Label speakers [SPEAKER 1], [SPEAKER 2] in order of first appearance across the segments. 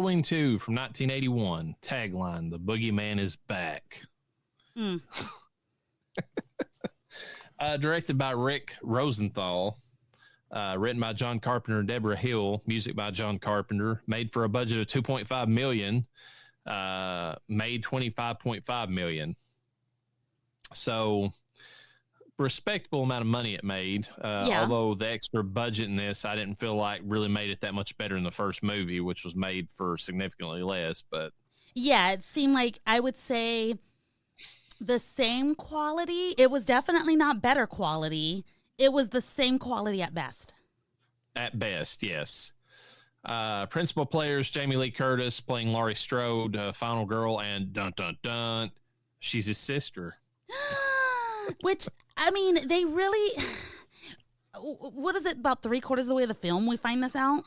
[SPEAKER 1] Halloween 2 from 1981. Tagline, The Boogeyman is Back. Directed by Rick Rosenthal. Written by John Carpenter and Deborah Hill. Music by John Carpenter. Made for a budget of $2.5 million. Made $25.5 million. So, respectable amount of money it made. Although the extra budget in this, I didn't feel like really made it that much better than the first movie, which was made for significantly less. But
[SPEAKER 2] yeah, it seemed like, I would say, the same quality. It was definitely not better quality. It was the same quality at best.
[SPEAKER 1] At best, yes. Principal players, Jamie Lee Curtis playing Laurie Strode, Final Girl, and dun dun dun, she's his sister.
[SPEAKER 2] Which, I mean, they really, what is it, about 3/4 of the way of the film we find this out?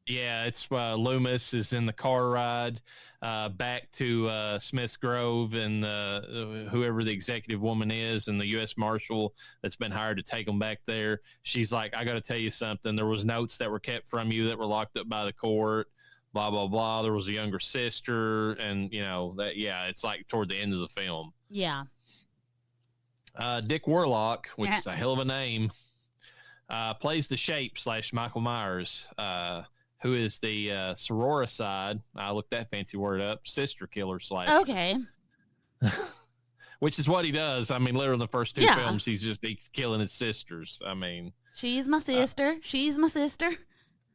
[SPEAKER 1] Yeah, it's Loomis is in the car ride back to Smith's Grove, and whoever the executive woman is and the U.S. Marshal that's been hired to take them back there. She's like, I got to tell you something. There was notes that were kept from you that were locked up by the court, blah, blah, blah. There was a younger sister, and, you know, that, yeah, it's like toward the end of the film.
[SPEAKER 2] Yeah.
[SPEAKER 1] Dick Warlock, which is a hell of a name, plays the Shape / Michael Myers, who is the sororicide. I looked that fancy word up. Sister killer /
[SPEAKER 2] Okay.
[SPEAKER 1] Which is what he does. I mean, literally in the first two films, he's killing his sisters. I mean,
[SPEAKER 2] she's my sister. She's my sister.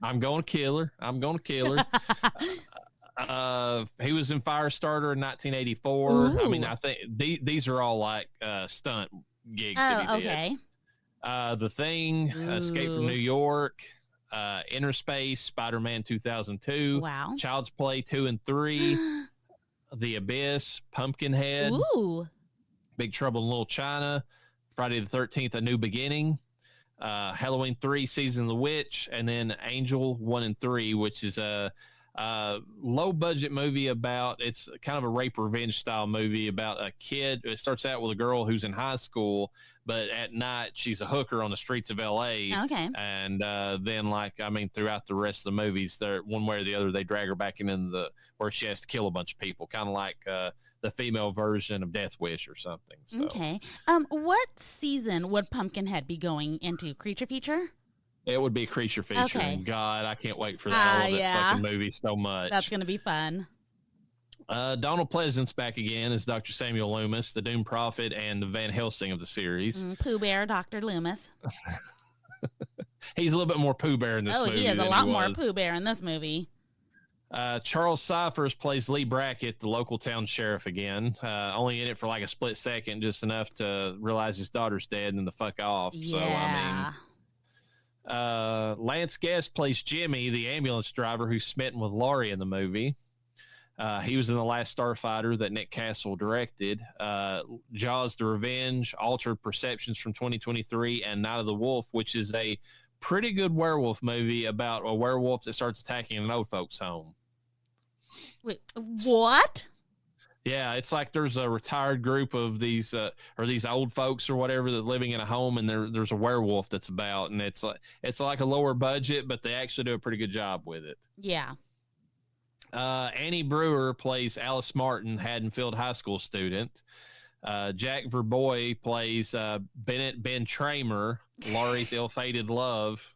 [SPEAKER 1] I'm going to kill her. I'm going to kill her. He was in Firestarter in 1984.
[SPEAKER 2] Ooh.
[SPEAKER 1] I mean, I think these are all like stunt gigs.
[SPEAKER 2] Oh, okay.
[SPEAKER 1] The Thing, Escape from New York, Inner Space, Spider-Man 2002,
[SPEAKER 2] wow,
[SPEAKER 1] Child's Play 2 and 3, The Abyss, Pumpkinhead,
[SPEAKER 2] ooh,
[SPEAKER 1] Big Trouble in Little China, Friday the 13th, A New Beginning, Halloween 3, Season of the Witch, and then Angel 1 and 3, which is a low budget movie about, it's kind of a rape revenge style movie about a kid. It starts out with a girl who's in high school, but at night she's a hooker on the streets of LA.
[SPEAKER 2] Okay.
[SPEAKER 1] And then, like, I mean, throughout the rest of the movies, they're one way or the other, they drag her back into the where she has to kill a bunch of people, kind of like the female version of Death Wish or something. So.
[SPEAKER 2] Okay. What season would Pumpkinhead be going into? Creature feature?
[SPEAKER 1] It would be a creature feature.
[SPEAKER 2] Okay.
[SPEAKER 1] And God, I can't wait for that. I love that fucking movie so much.
[SPEAKER 2] That's going to be fun.
[SPEAKER 1] Donald Pleasant's back again as Dr. Samuel Loomis, the Doom Prophet, and the Van Helsing of the series.
[SPEAKER 2] Pooh Bear, Dr. Loomis.
[SPEAKER 1] He's a little bit more Pooh Bear in this movie.
[SPEAKER 2] Oh, he is a lot more Pooh Bear in this movie.
[SPEAKER 1] Charles Cyphers plays Lee Brackett, the local town sheriff again. Only in it for like a split second, just enough to realize his daughter's dead and then to fuck off.
[SPEAKER 2] Yeah.
[SPEAKER 1] So, I mean, Lance Guest plays Jimmy, the ambulance driver who's smitten with Laurie in the movie. He was in The Last Starfighter that Nick Castle directed. Jaws the Revenge, Altered Perceptions from 2023, and Night of the Wolf, which is a pretty good werewolf movie about a werewolf that starts attacking an old folks' home.
[SPEAKER 2] Wait, what?
[SPEAKER 1] Yeah, it's like there's a retired group of these old folks or whatever that living in a home, and there's a werewolf that's about, and it's like a lower budget, but they actually do a pretty good job with it.
[SPEAKER 2] Yeah.
[SPEAKER 1] Annie Brewer plays Alice Martin, Haddonfield High School student. Jack Verboy plays Bennett Ben Tramer, Laurie's ill-fated love.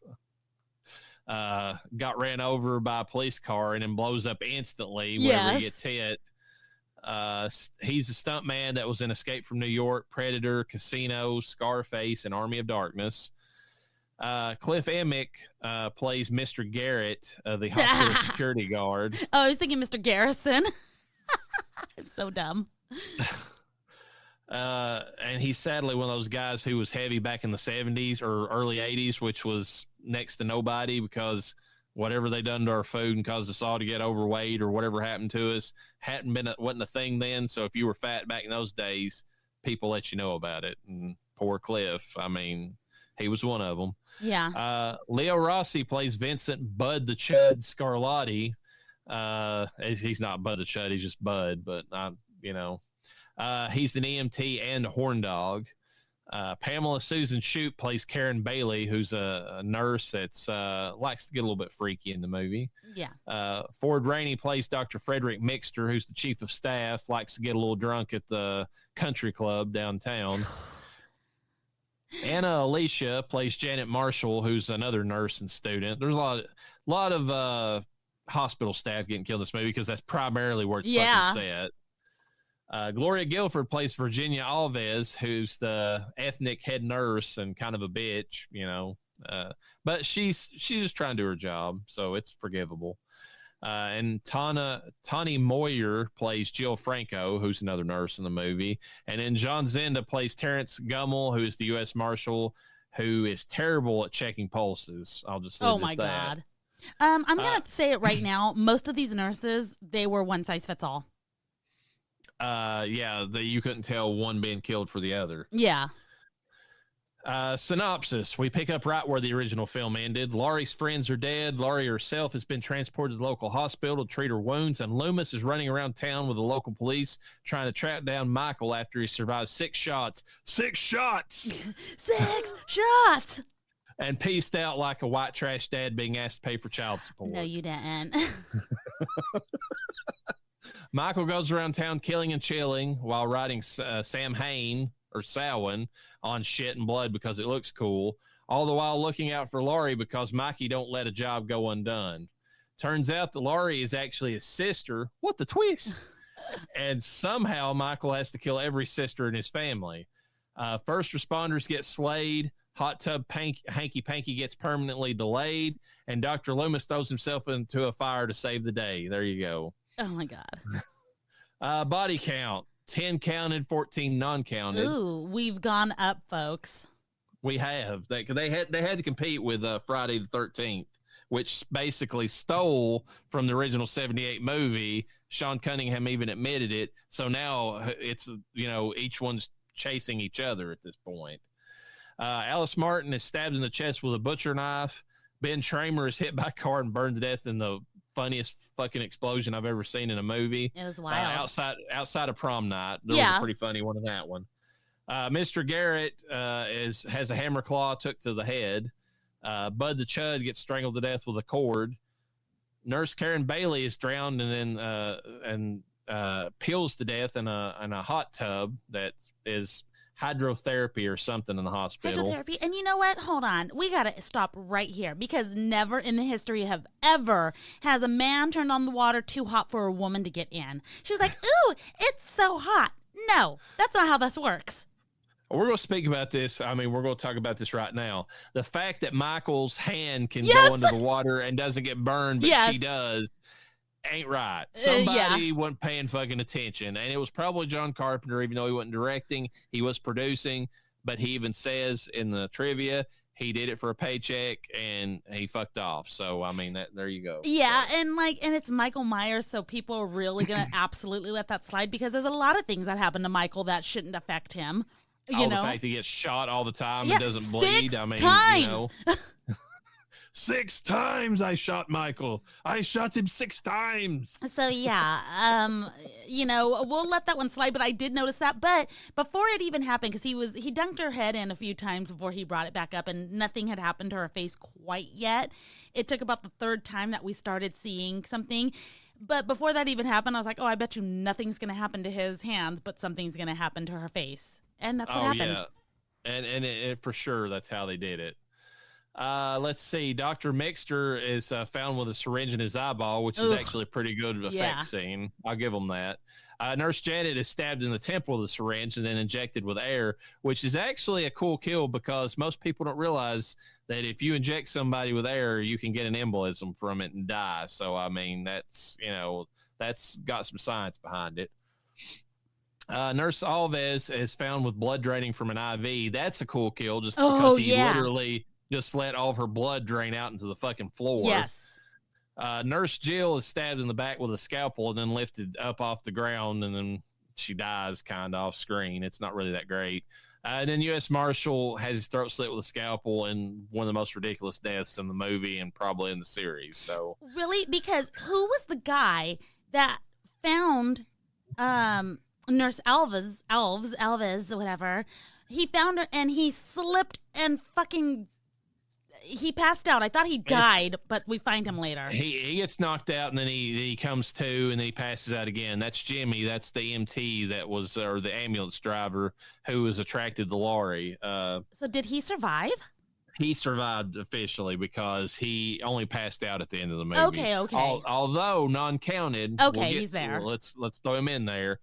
[SPEAKER 1] Got ran over by a police car and then blows up instantly whenever he gets hit. He's a stuntman that was in Escape from New York, Predator, Casino, Scarface, and Army of Darkness. Cliff Emick plays Mr. Garrett, the hospital security guard.
[SPEAKER 2] Oh, I was thinking Mr. Garrison. I'm so dumb.
[SPEAKER 1] And he's sadly one of those guys who was heavy back in the 70s or early 80s, which was next to nobody because whatever they done to our food and caused us all to get overweight or whatever happened to us wasn't a thing then. So if you were fat back in those days, people let you know about it. And poor Cliff, I mean, he was one of them.
[SPEAKER 2] Yeah.
[SPEAKER 1] Leo Rossi plays Vincent Bud the Chud Scarlatti. He's not Bud the Chud, he's just Bud, but he's an EMT and a horn dog. Pamela Susan Shoup plays Karen Bailey, who's a nurse that's likes to get a little bit freaky in the movie.
[SPEAKER 2] Yeah.
[SPEAKER 1] Ford Rainey plays Dr. Frederick Mixter, who's the chief of staff, likes to get a little drunk at the country club downtown. Anna Alicia plays Janet Marshall, who's another nurse and student. There's a lot of hospital staff getting killed in this movie because that's primarily where it's fucking set. Gloria Guilford plays Virginia Alves, who's the ethnic head nurse and kind of a bitch, you know. But she's just trying to do her job, so it's forgivable. And Tawny Moyer plays Jill Franco, who's another nurse in the movie. And then John Zenda plays Terrence Gummel, who is the U.S. Marshal, who is terrible at checking pulses. I'll just leave it at that.
[SPEAKER 2] God. I'm going to say it right now. Most of these nurses, they were one size fits all.
[SPEAKER 1] Yeah, you couldn't tell one being killed for the other.
[SPEAKER 2] Yeah.
[SPEAKER 1] Synopsis. We pick up right where the original film ended. Laurie's friends are dead. Laurie herself has been transported to the local hospital to treat her wounds, and Loomis is running around town with the local police trying to track down Michael after he survives 6 shots. 6 shots!
[SPEAKER 2] 6 shots!
[SPEAKER 1] And pieced out like a white trash dad being asked to pay for child support.
[SPEAKER 2] No, you didn't.
[SPEAKER 1] Michael goes around town killing and chilling while riding Sam Hain or Samhain on shit and blood because it looks cool, all the while looking out for Laurie because Mikey don't let a job go undone. Turns out that Laurie is actually his sister. What the twist? And somehow Michael has to kill every sister in his family. First responders get slayed. Hot tub Hanky Panky gets permanently delayed. And Dr. Loomis throws himself into a fire to save the day. There you go.
[SPEAKER 2] Oh, my God.
[SPEAKER 1] Body count. 10 counted, 14 non-counted.
[SPEAKER 2] Ooh, we've gone up, folks.
[SPEAKER 1] We have. They had to compete with Friday the 13th, which basically stole from the original 78 movie. Sean Cunningham even admitted it. So now it's, each one's chasing each other at this point. Alice Martin is stabbed in the chest with a butcher knife. Ben Tramer is hit by a car and burned to death in the funniest fucking explosion I've ever seen in a movie.
[SPEAKER 2] It was wild.
[SPEAKER 1] Outside of prom night. There was a pretty funny one in that one. Mr. Garrett has a hammer claw took to the head. Bud the Chud gets strangled to death with a cord. Nurse Karen Bailey is drowned and peels to death in a hot tub that is hydrotherapy or something in the hospital.
[SPEAKER 2] Hydrotherapy. And you know what? Hold on. We got to stop right here because never in the history of ever has a man turned on the water too hot for a woman to get in. She was like, ooh, it's so hot. No, that's not how this works.
[SPEAKER 1] We're going to speak about this. I mean, we're going to talk about this right now. The fact that Michael's hand can go under the water and doesn't get burned, but she does, ain't right. Somebody wasn't paying fucking attention. And it was probably John Carpenter, even though he wasn't directing, he was producing. But he even says in the trivia, he did it for a paycheck and he fucked off. So, I mean, there you go.
[SPEAKER 2] Yeah. And it's Michael Myers. So people are really going to absolutely let that slide because there's a lot of things that happen to Michael that shouldn't affect him. The
[SPEAKER 1] fact he gets shot all the time and doesn't bleed.
[SPEAKER 2] 6
[SPEAKER 1] I mean,
[SPEAKER 2] times.
[SPEAKER 1] 6 times I shot Michael. I shot him 6 times.
[SPEAKER 2] So we'll let that one slide, but I did notice that. But before it even happened, because he dunked her head in a few times before he brought it back up and nothing had happened to her face quite yet. It took about the 3rd time that we started seeing something. But before that even happened, I was like, oh, I bet you nothing's going to happen to his hands, but something's going to happen to her face. And that's what happened.
[SPEAKER 1] Yeah. And it, for sure, that's how they did it. Let's see. Dr. Mixter is found with a syringe in his eyeball, which is actually a pretty good effect scene. I'll give him that. Nurse Janet is stabbed in the temple with a syringe and then injected with air, which is actually a cool kill because most people don't realize that if you inject somebody with air, you can get an embolism from it and die. So, I mean, that's got some science behind it. Nurse Alves is found with blood draining from an IV. That's a cool kill just because he literally just let all of her blood drain out into the fucking floor.
[SPEAKER 2] Yes.
[SPEAKER 1] Nurse Jill is stabbed in the back with a scalpel and then lifted up off the ground, and then she dies kind of off screen. It's not really that great. And then U.S. Marshal has his throat slit with a scalpel and one of the most ridiculous deaths in the movie and probably in the series. So
[SPEAKER 2] really? Because who was the guy that found Nurse Alves, whatever, He found her and he slipped and he passed out. I thought he died, but we find him later.
[SPEAKER 1] He gets knocked out, and then he comes to, and then he passes out again. That's Jimmy. That's the EMT or the ambulance driver who was attracted to Laurie.
[SPEAKER 2] So did he survive?
[SPEAKER 1] He survived officially because he only passed out at the end of the movie.
[SPEAKER 2] Okay.
[SPEAKER 1] Although non-counted.
[SPEAKER 2] Okay, he's there.
[SPEAKER 1] Let's throw him in there.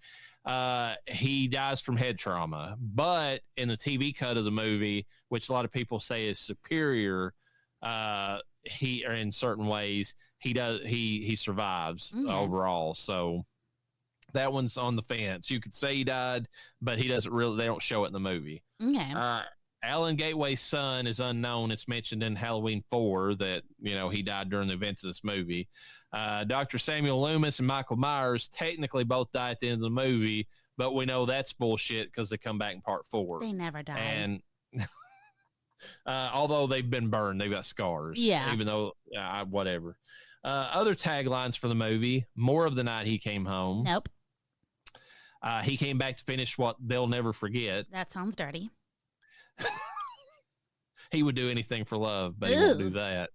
[SPEAKER 1] He dies from head trauma, but in the TV cut of the movie, which a lot of people say is superior, or in certain ways, he survives overall. So that one's on the fence. You could say he died, but they don't show it in the movie.
[SPEAKER 2] Okay.
[SPEAKER 1] Alan Gateway's son is unknown. It's mentioned in Halloween 4 that, he died during the events of this movie. Dr. Samuel Loomis and Michael Myers technically both die at the end of the movie, but we know that's bullshit because they come back in part 4.
[SPEAKER 2] They never die.
[SPEAKER 1] And although they've been burned, they've got scars.
[SPEAKER 2] Yeah.
[SPEAKER 1] Even though, whatever. Other taglines for the movie: more of the night he came home.
[SPEAKER 2] Nope.
[SPEAKER 1] He came back to finish what they'll never forget.
[SPEAKER 2] That sounds dirty.
[SPEAKER 1] He would do anything for love, but he won't do that.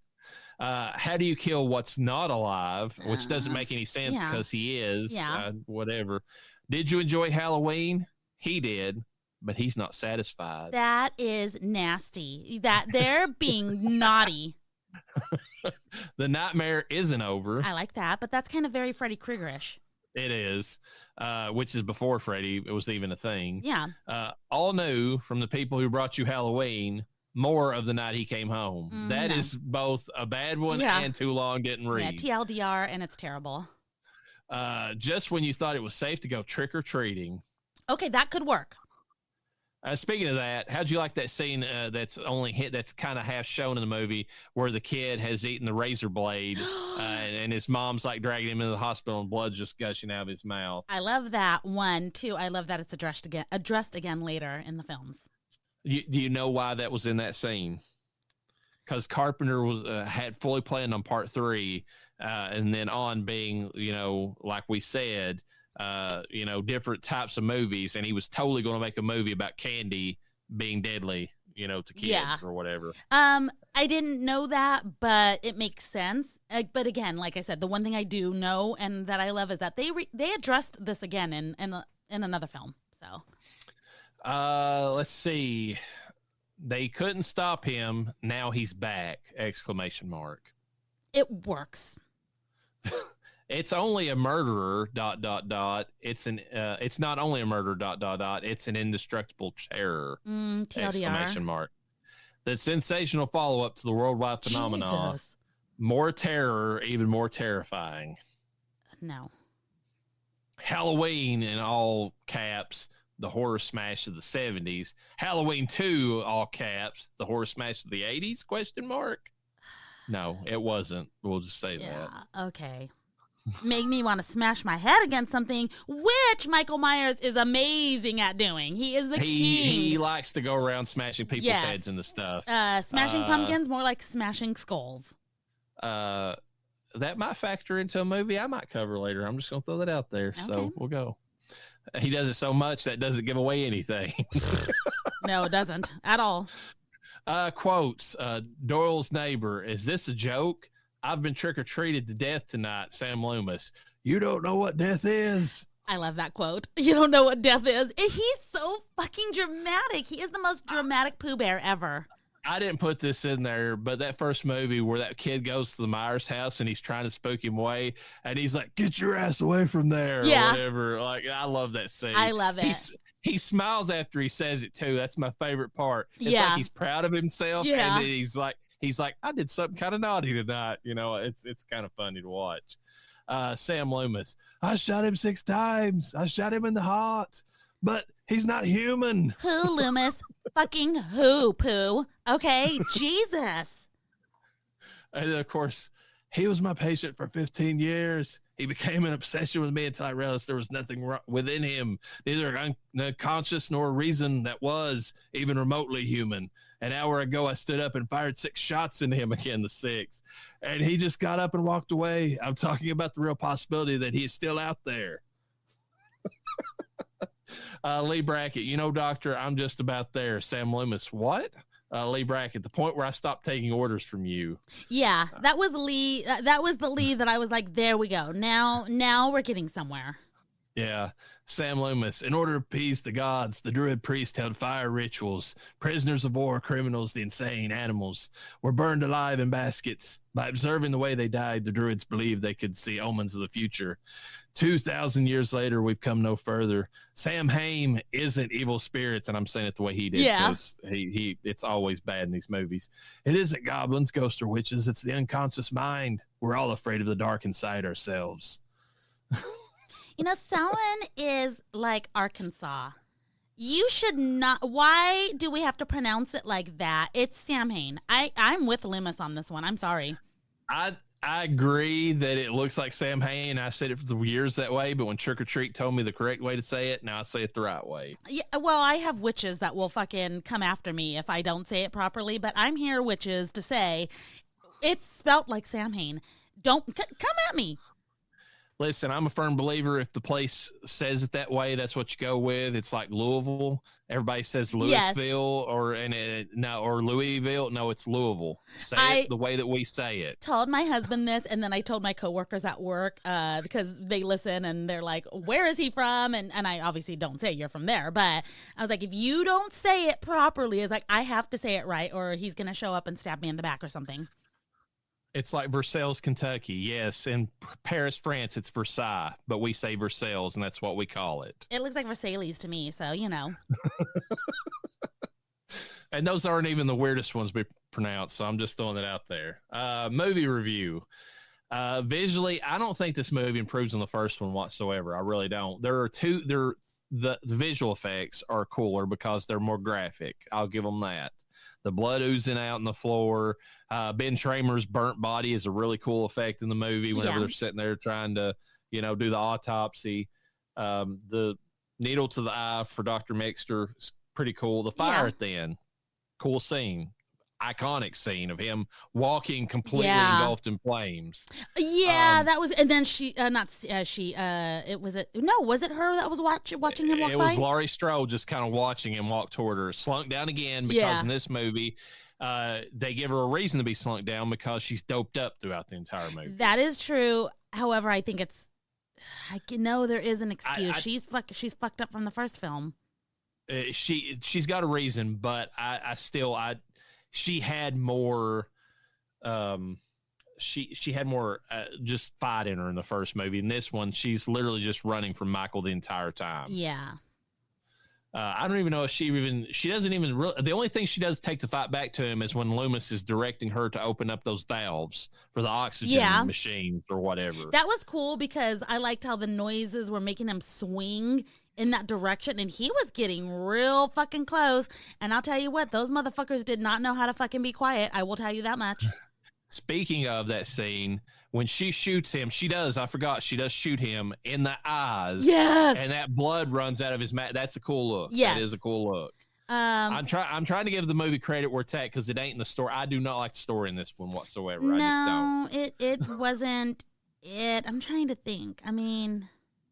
[SPEAKER 1] How do you kill what's not alive? Which doesn't make any sense because he is.
[SPEAKER 2] Yeah.
[SPEAKER 1] Whatever. Did you enjoy Halloween? He did, but he's not satisfied.
[SPEAKER 2] That is nasty. That they're being naughty.
[SPEAKER 1] The nightmare isn't over.
[SPEAKER 2] I like that, but that's kind of very Freddy Krueger-ish.
[SPEAKER 1] It is, which is before Freddy. It was even a thing.
[SPEAKER 2] Yeah.
[SPEAKER 1] All new from the people who brought you Halloween. More of the night he came home. That is both a bad one and too long didn't read.
[SPEAKER 2] Yeah, TLDR, and it's terrible.
[SPEAKER 1] Just when you thought it was safe to go trick or treating.
[SPEAKER 2] Okay, that could work.
[SPEAKER 1] Speaking of that, how'd you like that scene that's kind of half shown in the movie where the kid has eaten the razor blade and his mom's like dragging him into the hospital and blood's just gushing out of his mouth?
[SPEAKER 2] I love that one too. I love that it's addressed again later in the films.
[SPEAKER 1] Do you know why that was in that scene? Because Carpenter had fully planned on part 3, and then on being, like we said, different types of movies, and he was totally going to make a movie about candy being deadly, to kids or whatever.
[SPEAKER 2] I didn't know that, but it makes sense. But again, like I said, the one thing I do know and that I love is that they addressed this again in another film. So.
[SPEAKER 1] Let's see. They couldn't stop him. Now he's back! !
[SPEAKER 2] It works.
[SPEAKER 1] It's only a murderer. ... It's not only a murderer. ... It's an indestructible terror!
[SPEAKER 2] TLDR.
[SPEAKER 1] The sensational follow-up to the worldwide phenomenon. Jesus. More terror, even more terrifying.
[SPEAKER 2] No.
[SPEAKER 1] Halloween in all caps. The horror smash of the 70s. Halloween 2, all caps. The horror smash of the 80s? ? No, it wasn't. We'll just say that.
[SPEAKER 2] Okay. Make me want to smash my head against something, which Michael Myers is amazing at doing. He is the king.
[SPEAKER 1] He likes to go around smashing people's heads into stuff.
[SPEAKER 2] Smashing pumpkins, more like smashing skulls.
[SPEAKER 1] That might factor into a movie I might cover later. I'm just going to throw that out there. Okay. So we'll go. He does it so much that doesn't give away anything.
[SPEAKER 2] No, it doesn't at all.
[SPEAKER 1] Quotes. Doyle's neighbor. Is this a joke? I've been trick-or-treated to death tonight. Sam Loomis. You don't know what death is.
[SPEAKER 2] I love that quote. You don't know what death is. He's so fucking dramatic. He is the most dramatic Pooh Bear ever.
[SPEAKER 1] I didn't put this in there, but that first movie where that kid goes to the Myers house and he's trying to spook him away, and he's like, "Get your ass away from there," or whatever. Like, I love that scene.
[SPEAKER 2] I love it.
[SPEAKER 1] He smiles after he says it too. That's my favorite part. It's like he's proud of himself, and then he's like, "I did something kind of naughty tonight." It's kind of funny to watch. Sam Loomis. I shot him 6 times. I shot him in the heart, but he's not human.
[SPEAKER 2] Who, Loomis? Fucking who, Pooh? Okay, Jesus.
[SPEAKER 1] And of course, he was my patient for 15 years. He became an obsession with me until I realized there was nothing wrong within him, neither unconscious nor reason that was even remotely human. An hour ago, I stood up and fired 6 shots into him again, the 6th. And he just got up and walked away. I'm talking about the real possibility that he is still out there. Lee Brackett, doctor, I'm just about there. Sam Loomis, what? Lee Brackett, the point where I stopped taking orders from you.
[SPEAKER 2] Yeah, that was Lee. That was the Lee that I was like, there we go. Now we're getting somewhere.
[SPEAKER 1] Yeah. Sam Loomis, in order to appease the gods, the druid priest held fire rituals. Prisoners of war, criminals, the insane animals were burned alive in baskets. By observing the way they died, the druids believed they could see omens of the future. 2,000 years later, we've come no further. Sam Hain isn't evil spirits, and I'm saying it the way he did, because it's always bad in these movies. It isn't goblins, ghosts, or witches. It's the unconscious mind. We're all afraid of the dark inside ourselves.
[SPEAKER 2] Samhain is like Arkansas. You should not. Why do we have to pronounce it like that? It's Samhain. I'm with Loomis on this one. I'm sorry.
[SPEAKER 1] I agree that it looks like Sam Hain. I said it for years that way, but when Trick or Treat told me the correct way to say it, now I say it the right way.
[SPEAKER 2] Yeah, well, I have witches that will fucking come after me if I don't say it properly, but I'm here, witches, to say it's spelt like Sam Hain. Don't come at me.
[SPEAKER 1] Listen, I'm a firm believer if the place says it that way, that's what you go with. It's like Louisville. Everybody says Louisville or Louisville. No, it's Louisville. Say it the way that we say it.
[SPEAKER 2] Told my husband this, and then I told my coworkers at work because they listen and they're like, "Where is he from?" And I obviously don't say you're from there, but I was like, if you don't say it properly, it's like I have to say it right, or he's gonna show up and stab me in the back or something.
[SPEAKER 1] It's like Versailles, Kentucky. Yes, in Paris, France, it's Versailles, but we say Versailles, and that's what we call it.
[SPEAKER 2] It looks like Versailles to me, so
[SPEAKER 1] And those aren't even the weirdest ones we pronounce, so I'm just throwing it out there. Movie review. Visually, I don't think this movie improves on the first one whatsoever. I really don't. The visual effects are cooler because they're more graphic. I'll give them that. The blood oozing out on the floor. Ben Tramer's burnt body is a really cool effect in the movie whenever they're sitting there trying to, do the autopsy. The needle to the eye for Dr. Mixter is pretty cool. The fire at the end, cool scene. Iconic scene of him walking completely engulfed in flames.
[SPEAKER 2] Yeah, that was, and then was it her that was watching him walk by?
[SPEAKER 1] It was Laurie Strode just kind of watching him walk toward her, slunk down again because in this movie, they give her a reason to be slunk down because she's doped up throughout the entire movie.
[SPEAKER 2] That is true. However, I think there is an excuse. She's fucked up from the first film.
[SPEAKER 1] She's got a reason, but she had more she had more just fight in her in the first movie. In this one, she's literally just running from Michael the entire time.
[SPEAKER 2] Yeah.
[SPEAKER 1] I don't even know if she doesn't even really, the only thing she does take the fight back to him is when Loomis is directing her to open up those valves for the oxygen machines or whatever.
[SPEAKER 2] That was cool because I liked how the noises were making him swing in that direction, and he was getting real fucking close. And I'll tell you what, those motherfuckers did not know how to fucking be quiet. I will tell you that much.
[SPEAKER 1] Speaking of that scene, when she shoots him, she does shoot him in the eyes.
[SPEAKER 2] Yes.
[SPEAKER 1] And that blood runs out of his mouth. That's a cool look.
[SPEAKER 2] Yes.
[SPEAKER 1] That is a cool look. I'm trying to give the movie credit where it's at because it ain't in the story. I do not like the story in this one whatsoever.
[SPEAKER 2] No,
[SPEAKER 1] I just
[SPEAKER 2] don't. It wasn't it. I'm trying to think. I mean,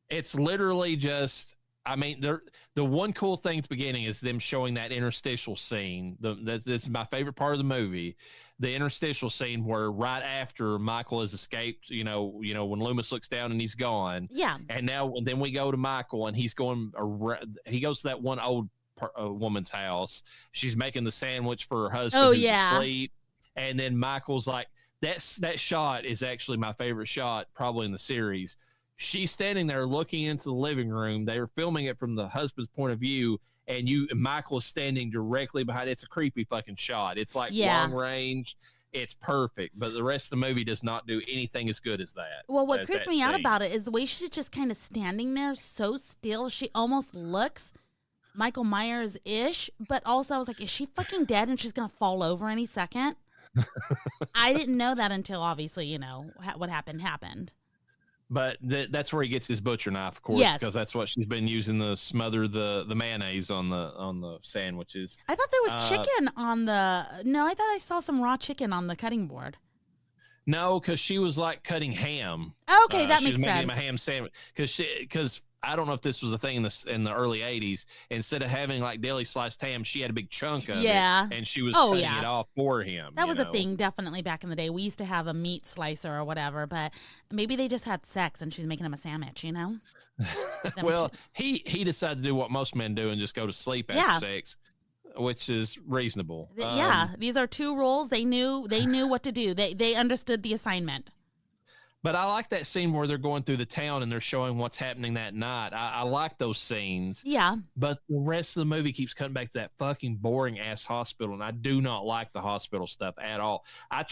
[SPEAKER 1] it's literally just, the one cool thing at the beginning is them showing that interstitial scene. This is my favorite part of the movie. The interstitial scene where right after Michael has escaped, when Loomis looks down and he's gone.
[SPEAKER 2] Yeah.
[SPEAKER 1] And then we go to Michael and he goes to that one old woman's house. She's making the sandwich for her husband who's asleep. And then Michael's like, that shot is actually my favorite shot probably in the series. She's standing there looking into the living room. They were filming it from the husband's point of view, and Michael is standing directly behind it. It's a creepy fucking shot. It's like long range. It's perfect, but the rest of the movie does not do anything as good as that.
[SPEAKER 2] Well, what creeped me out about it is the way she's just kind of standing there so still. She almost looks Michael Myers-ish, but also I was like, is she fucking dead and she's going to fall over any second? I didn't know that until obviously, what happened.
[SPEAKER 1] But that's where he gets his butcher knife, of course, because that's what she's been using to smother the mayonnaise on the sandwiches.
[SPEAKER 2] I thought there was chicken on the. No, I thought I saw some raw chicken on the cutting board.
[SPEAKER 1] No, because she was like cutting ham.
[SPEAKER 2] Okay, that makes sense.
[SPEAKER 1] She was making him a ham sandwich because I don't know if this was a thing in the early 80s. Instead of having like deli sliced ham, she had a big chunk of it, and she was cutting it off for him.
[SPEAKER 2] That was a thing definitely back in the day. We used to have a meat slicer or whatever, but maybe they just had sex and she's making him a sandwich, you know?
[SPEAKER 1] Well, he decided to do what most men do and just go to sleep after sex, which is reasonable.
[SPEAKER 2] These are two roles. They knew what to do. They understood the assignment.
[SPEAKER 1] But I like that scene where they're going through the town and they're showing what's happening that night. I like those scenes.
[SPEAKER 2] Yeah.
[SPEAKER 1] But the rest of the movie keeps cutting back to that fucking boring ass hospital, and I do not like the hospital stuff at all. I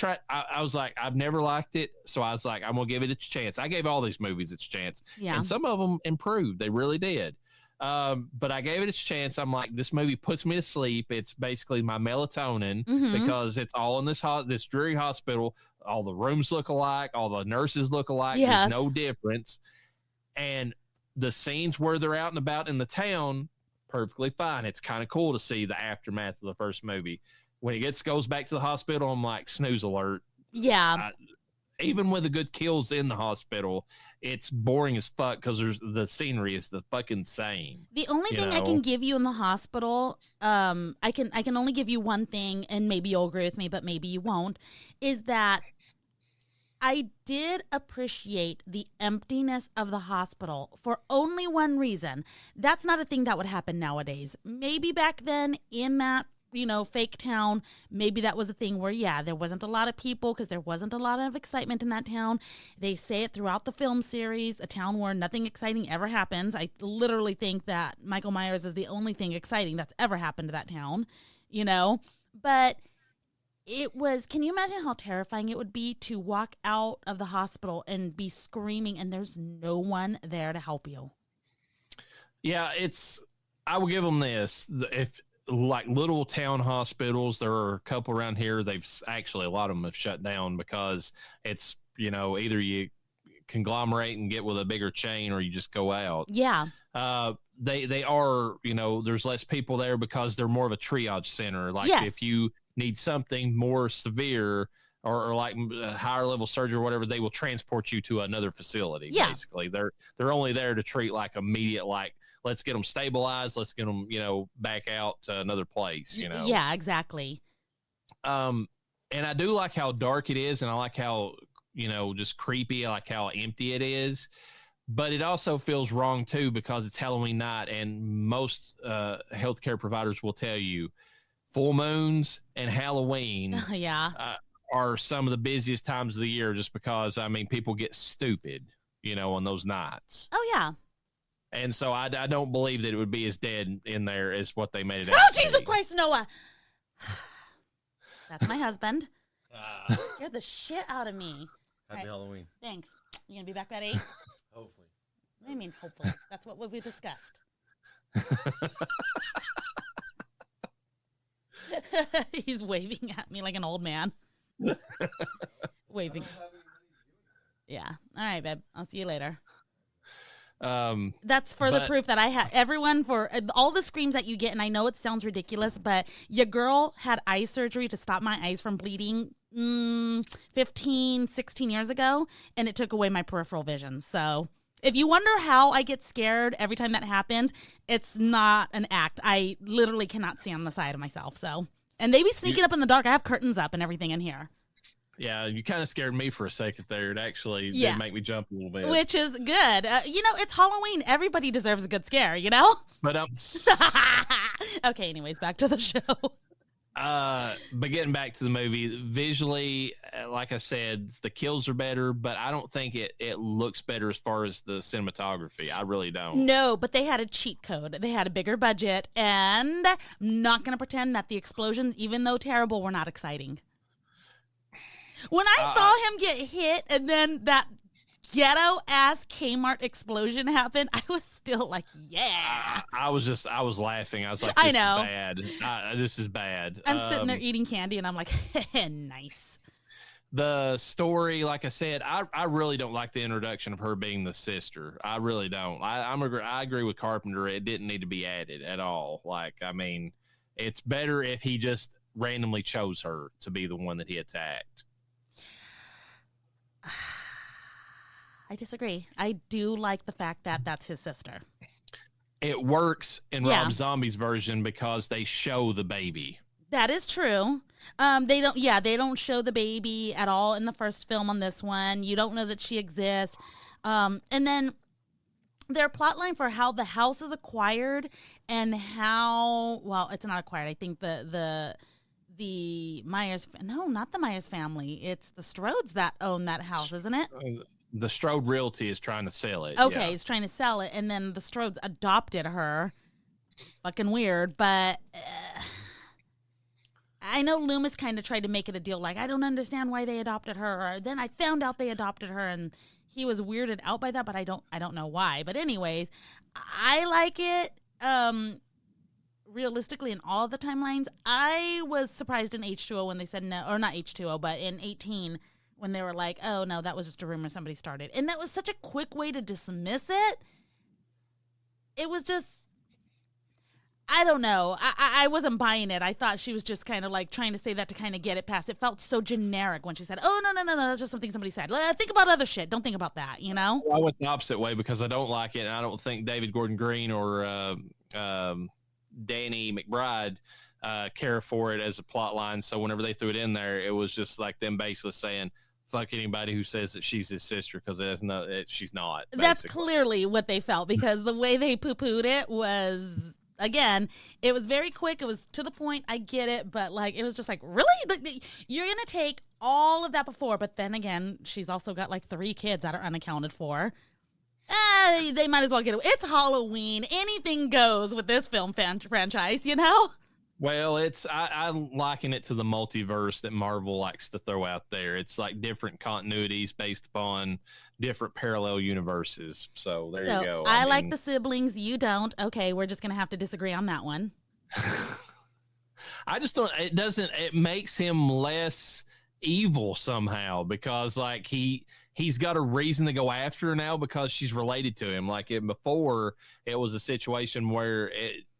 [SPEAKER 1] was like, I've never liked it, so I was like, I'm gonna give it its chance. I gave all these movies its chance, and some of them improved. They really did. But I gave it its chance. I'm like, this movie puts me to sleep. It's basically my melatonin because it's all in this dreary hospital. All the rooms look alike. All the nurses look alike.
[SPEAKER 2] Yes.
[SPEAKER 1] There's no difference. And the scenes where they're out and about in the town, perfectly fine. It's kind of cool to see the aftermath of the first movie. When it goes back to the hospital, I'm like, snooze alert.
[SPEAKER 2] Yeah.
[SPEAKER 1] Even with the good kills in the hospital, it's boring as fuck because the scenery is the fucking same.
[SPEAKER 2] The only thing I can give you in the hospital, I can only give you one thing, and maybe you'll agree with me, but maybe you won't, is that I did appreciate the emptiness of the hospital for only one reason. That's not a thing that would happen nowadays. Maybe back then in that, fake town, maybe that was a thing where, there wasn't a lot of people because there wasn't a lot of excitement in that town. They say it throughout the film series, a town where nothing exciting ever happens. I literally think that Michael Myers is the only thing exciting that's ever happened to that town, But can you imagine how terrifying it would be to walk out of the hospital and be screaming and there's no one there to help you?
[SPEAKER 1] Yeah, I will give them this. If like little town hospitals, there are a couple around here. A lot of them have shut down because it's, either you conglomerate and get with a bigger chain or you just go out.
[SPEAKER 2] Yeah.
[SPEAKER 1] They are, there's less people there because they're more of a triage center. Like if you need something more severe or like higher level surgery or whatever, they will transport you to another facility.
[SPEAKER 2] Yeah.
[SPEAKER 1] Basically, they're only there to treat like immediate, like, let's get them stabilized. Let's get them, back out to another place,
[SPEAKER 2] Yeah, exactly.
[SPEAKER 1] And I do like how dark it is. And I like how, just creepy. I like how empty it is. But it also feels wrong, too, because it's Halloween night. And most healthcare providers will tell you full moons and Halloween are some of the busiest times of the year just because, people get stupid, on those nights.
[SPEAKER 2] Oh, yeah.
[SPEAKER 1] And so I don't believe that it would be as dead in there as what they made it out.
[SPEAKER 2] Oh, Jesus Christ, Noah. That's my husband. Scared the shit out of me.
[SPEAKER 3] Happy Halloween.
[SPEAKER 2] Thanks. You going to be back by 8?
[SPEAKER 3] Hopefully.
[SPEAKER 2] What do you mean, hopefully? That's what we discussed. He's waving at me like an old man. Waving. Yeah. All right, babe. I'll see you later. That's further proof that I had everyone for all the screams that you get. And I know it sounds ridiculous, but your girl had eye surgery to stop my eyes from bleeding 15, 16 years ago. And it took away my peripheral vision. So if you wonder how I get scared every time that happens, it's not an act. I literally cannot see on the side of myself. So, and they be sneaking up in the dark. I have curtains up and everything in here.
[SPEAKER 1] Yeah, you kind of scared me for a second there. It actually did make me jump a little bit.
[SPEAKER 2] Which is good. It's Halloween. Everybody deserves a good scare,
[SPEAKER 1] But
[SPEAKER 2] okay, anyways, back to the show.
[SPEAKER 1] But getting back to the movie, visually, like I said, the kills are better, but I don't think it looks better as far as the cinematography. I really don't.
[SPEAKER 2] No, but they had a cheat code. They had a bigger budget, and I'm not going to pretend that the explosions, even though terrible, were not exciting. When I saw him get hit and then that ghetto-ass Kmart explosion happened, I was still like, yeah.
[SPEAKER 1] I was laughing. I was like, this is bad. This is bad.
[SPEAKER 2] I'm sitting there eating candy, and I'm like, nice.
[SPEAKER 1] The story, like I said, I really don't like the introduction of her being the sister. I really don't. I agree with Carpenter. It didn't need to be added at all. It's better if he just randomly chose her to be the one that he attacked.
[SPEAKER 2] I disagree. I do like the fact that that's his sister.
[SPEAKER 1] It works in Rob Zombie's version because they show the baby.
[SPEAKER 2] That is true. They don't show the baby at all in the first film on this one. You don't know that she exists. And then their plotline for how the house is acquired and how, well, it's not acquired. I think the Myers, no, not the Myers family. It's the Strodes that own that house, isn't it?
[SPEAKER 1] The Strode Realty is trying to sell it.
[SPEAKER 2] Okay, it's trying to sell it, and then the Strodes adopted her. Fucking weird, but I know Loomis kind of tried to make it a deal, like, I don't understand why they adopted her. Or then I found out they adopted her, and he was weirded out by that, but I don't know why. But anyways, I like it. Realistically, in all the timelines, I was surprised in H2O when they said no, or not H2O, but in 18 when they were like, oh, no, that was just a rumor somebody started. And that was such a quick way to dismiss it. It was just, I don't know. I wasn't buying it. I thought she was just kind of like trying to say that to kind of get it past. It felt so generic when she said, oh, no, that's just something somebody said. Think about other shit. Don't think about that, you know?
[SPEAKER 1] I went the opposite way because I don't like it. And I don't think David Gordon Green or Danny McBride care for it as a plot line. So whenever they threw it in there, it was just like them basically saying, fuck anybody who says that she's his sister, because she's not. Basically.
[SPEAKER 2] That's clearly what they felt, because the way they poo-pooed it was, again, it was very quick. It was to the point. I get it, but like it was just like, really? You're going to take all of that before, but then again, she's also got like 3 kids that are unaccounted for. They might as well get it. It's Halloween. Anything goes with this film franchise, you know?
[SPEAKER 1] Well, I liken it to the multiverse that Marvel likes to throw out there. It's like different continuities based upon different parallel universes. So there you go.
[SPEAKER 2] I mean, like the siblings. You don't. Okay, we're just going to have to disagree on that one.
[SPEAKER 1] I just don't. It makes him less evil somehow, because like he's got a reason to go after her now because she's related to him. Like before, it was a situation where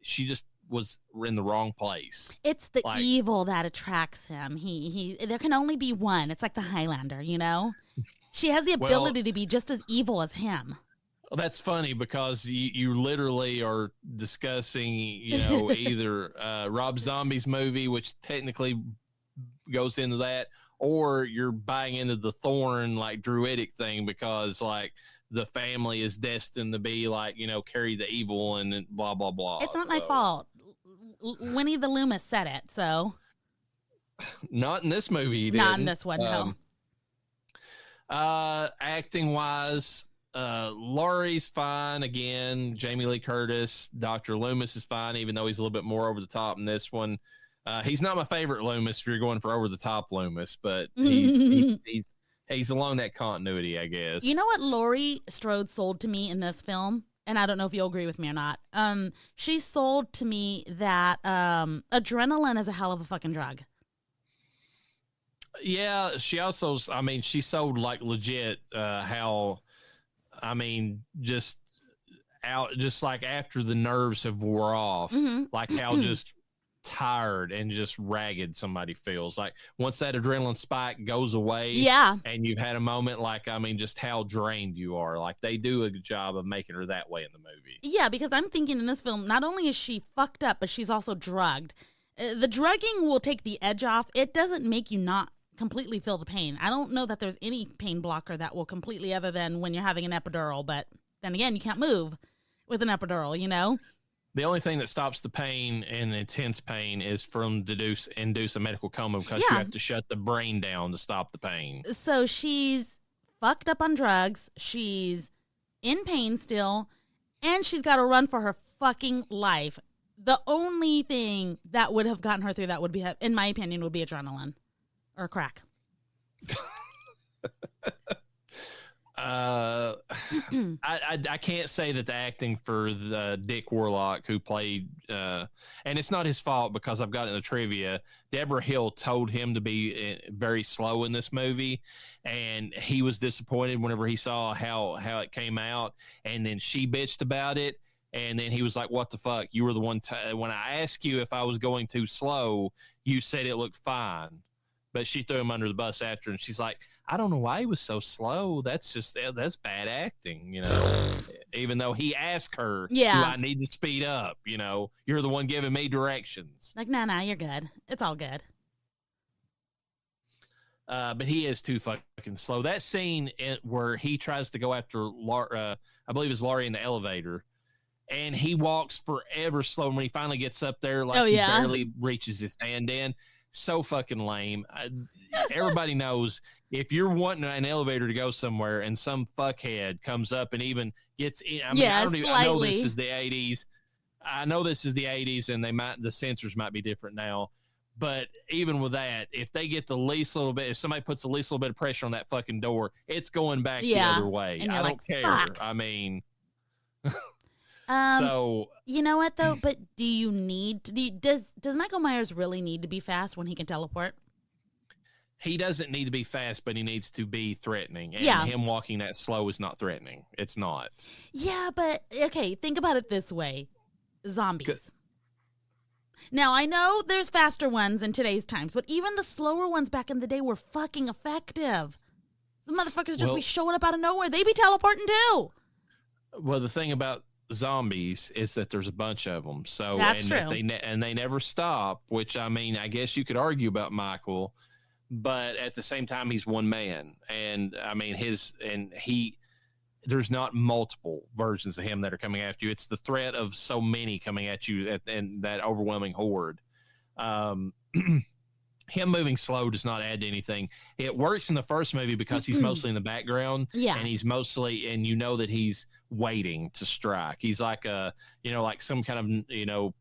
[SPEAKER 1] she just was in the wrong place.
[SPEAKER 2] It's the evil that attracts him. There can only be one. It's like the Highlander, you know? She has the ability to be just as evil as him.
[SPEAKER 1] Well, that's funny because you literally are discussing, either Rob Zombie's movie, which technically goes into that, or you're buying into the Thorn like druidic thing because like the family is destined to be like, carry the evil and blah, blah, blah.
[SPEAKER 2] It's not my fault. Winnie the Loomis said it, so.
[SPEAKER 1] Not in this movie.
[SPEAKER 2] Not in this one, no.
[SPEAKER 1] Acting wise, Laurie's fine again. Jamie Lee Curtis. Dr. Loomis is fine, even though he's a little bit more over the top in this one. He's not my favorite Loomis if you're going for over the top Loomis, but he's along that continuity, I guess.
[SPEAKER 2] You know what Laurie Strode sold to me in this film? And I don't know if you'll agree with me or not. She sold to me that adrenaline is a hell of a fucking drug.
[SPEAKER 1] Yeah, she also, she sold like legit how, just like after the nerves have wore off, like how just tired and just ragged somebody feels. Like once that adrenaline spike goes away, and you've had a moment, like just how drained you are. Like they do a good job of making her that way in the movie.
[SPEAKER 2] Yeah, because I'm thinking in this film, not only is she fucked up, but she's also drugged. The drugging will take the edge off. It doesn't make you not completely feel the pain. I don't know that there's any pain blocker that will completely, other than when you're having an epidural, but then again, you can't move with an epidural, you know?
[SPEAKER 1] The only thing that stops the pain and intense pain is from induce a medical coma, because you have to shut the brain down to stop the pain.
[SPEAKER 2] So she's fucked up on drugs. She's in pain still, and she's got to run for her fucking life. The only thing that would have gotten her through that would be, in my opinion, would be adrenaline or crack.
[SPEAKER 1] I can't say that the acting for the Dick Warlock who played, and it's not his fault because I've got it in the trivia. Deborah Hill told him to be very slow in this movie, and he was disappointed whenever he saw how it came out, and then she bitched about it, and then he was like, "What the fuck? You were the one when I asked you if I was going too slow, you said it looked fine." but she threw him under the bus after, and she's like, I don't know why he was so slow. That's bad acting, even though he asked her, do I need to speed up? You're the one giving me directions.
[SPEAKER 2] Like, nah, you're good. It's all good.
[SPEAKER 1] But he is too fucking slow. That scene where he tries to go after I believe it's Laurie in the elevator, and he walks forever slow. And when he finally gets up there, he barely reaches his hand in. So fucking lame. Everybody knows if you're wanting an elevator to go somewhere and some fuckhead comes up and even gets in. I know this is the 80s. I know this is the 80s, and the sensors might be different now. But even with that, if they get the least little bit, if somebody puts the least little bit of pressure on that fucking door, it's going back the other way. I don't care.
[SPEAKER 2] Fuck.
[SPEAKER 1] I mean,
[SPEAKER 2] so you know what though? But do you need to? Does Michael Myers really need to be fast when he can teleport?
[SPEAKER 1] He doesn't need to be fast, but he needs to be threatening. And him walking that slow is not threatening. It's not. Yeah,
[SPEAKER 2] but okay, think about it this way: zombies. Now, I know there's faster ones in today's times, but even the slower ones back in the day were fucking effective. The motherfuckers just be showing up out of nowhere. They be teleporting too.
[SPEAKER 1] Well, the thing about zombies is that there's a bunch of them. So
[SPEAKER 2] that's true.
[SPEAKER 1] And they never stop, which, I mean, I guess you could argue about Michael, but at the same time, he's one man. And, I mean, there's not multiple versions of him that are coming after you. It's the threat of so many coming at you and that overwhelming horde. Him moving slow does not add to anything. It works in the first movie because he's mostly in the background.
[SPEAKER 2] Yeah.
[SPEAKER 1] And he's mostly, and that he's waiting to strike. He's like like some kind of,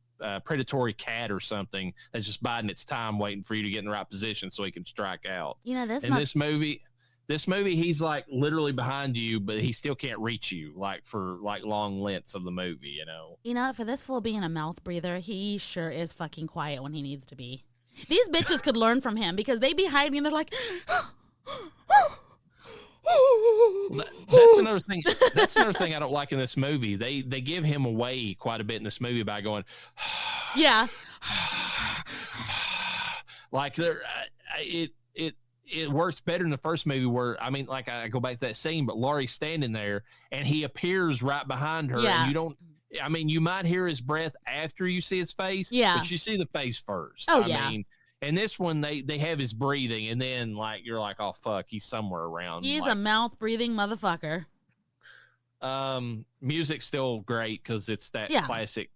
[SPEAKER 1] predatory cat or something that's just biding its time waiting for you to get in the right position so he can strike out. This movie, he's like literally behind you, but he still can't reach you for long lengths of the movie,
[SPEAKER 2] For this fool being a mouth breather, he sure is fucking quiet when he needs to be. These bitches could learn from him because they be hiding and they're like,
[SPEAKER 1] that's another thing. That's another thing I don't like in this movie. They give him away quite a bit in this movie by going,
[SPEAKER 2] yeah,
[SPEAKER 1] like it works better in the first movie where, I mean, like I go back to that scene, but Laurie's standing there and he appears right behind her.
[SPEAKER 2] Yeah.
[SPEAKER 1] And you might hear his breath after you see his face, but you see the face first.
[SPEAKER 2] Oh,
[SPEAKER 1] I mean, and this one, they have his breathing and then you're like, oh, fuck, he's somewhere around.
[SPEAKER 2] He's a mouth breathing motherfucker.
[SPEAKER 1] Music's still great because it's that classic,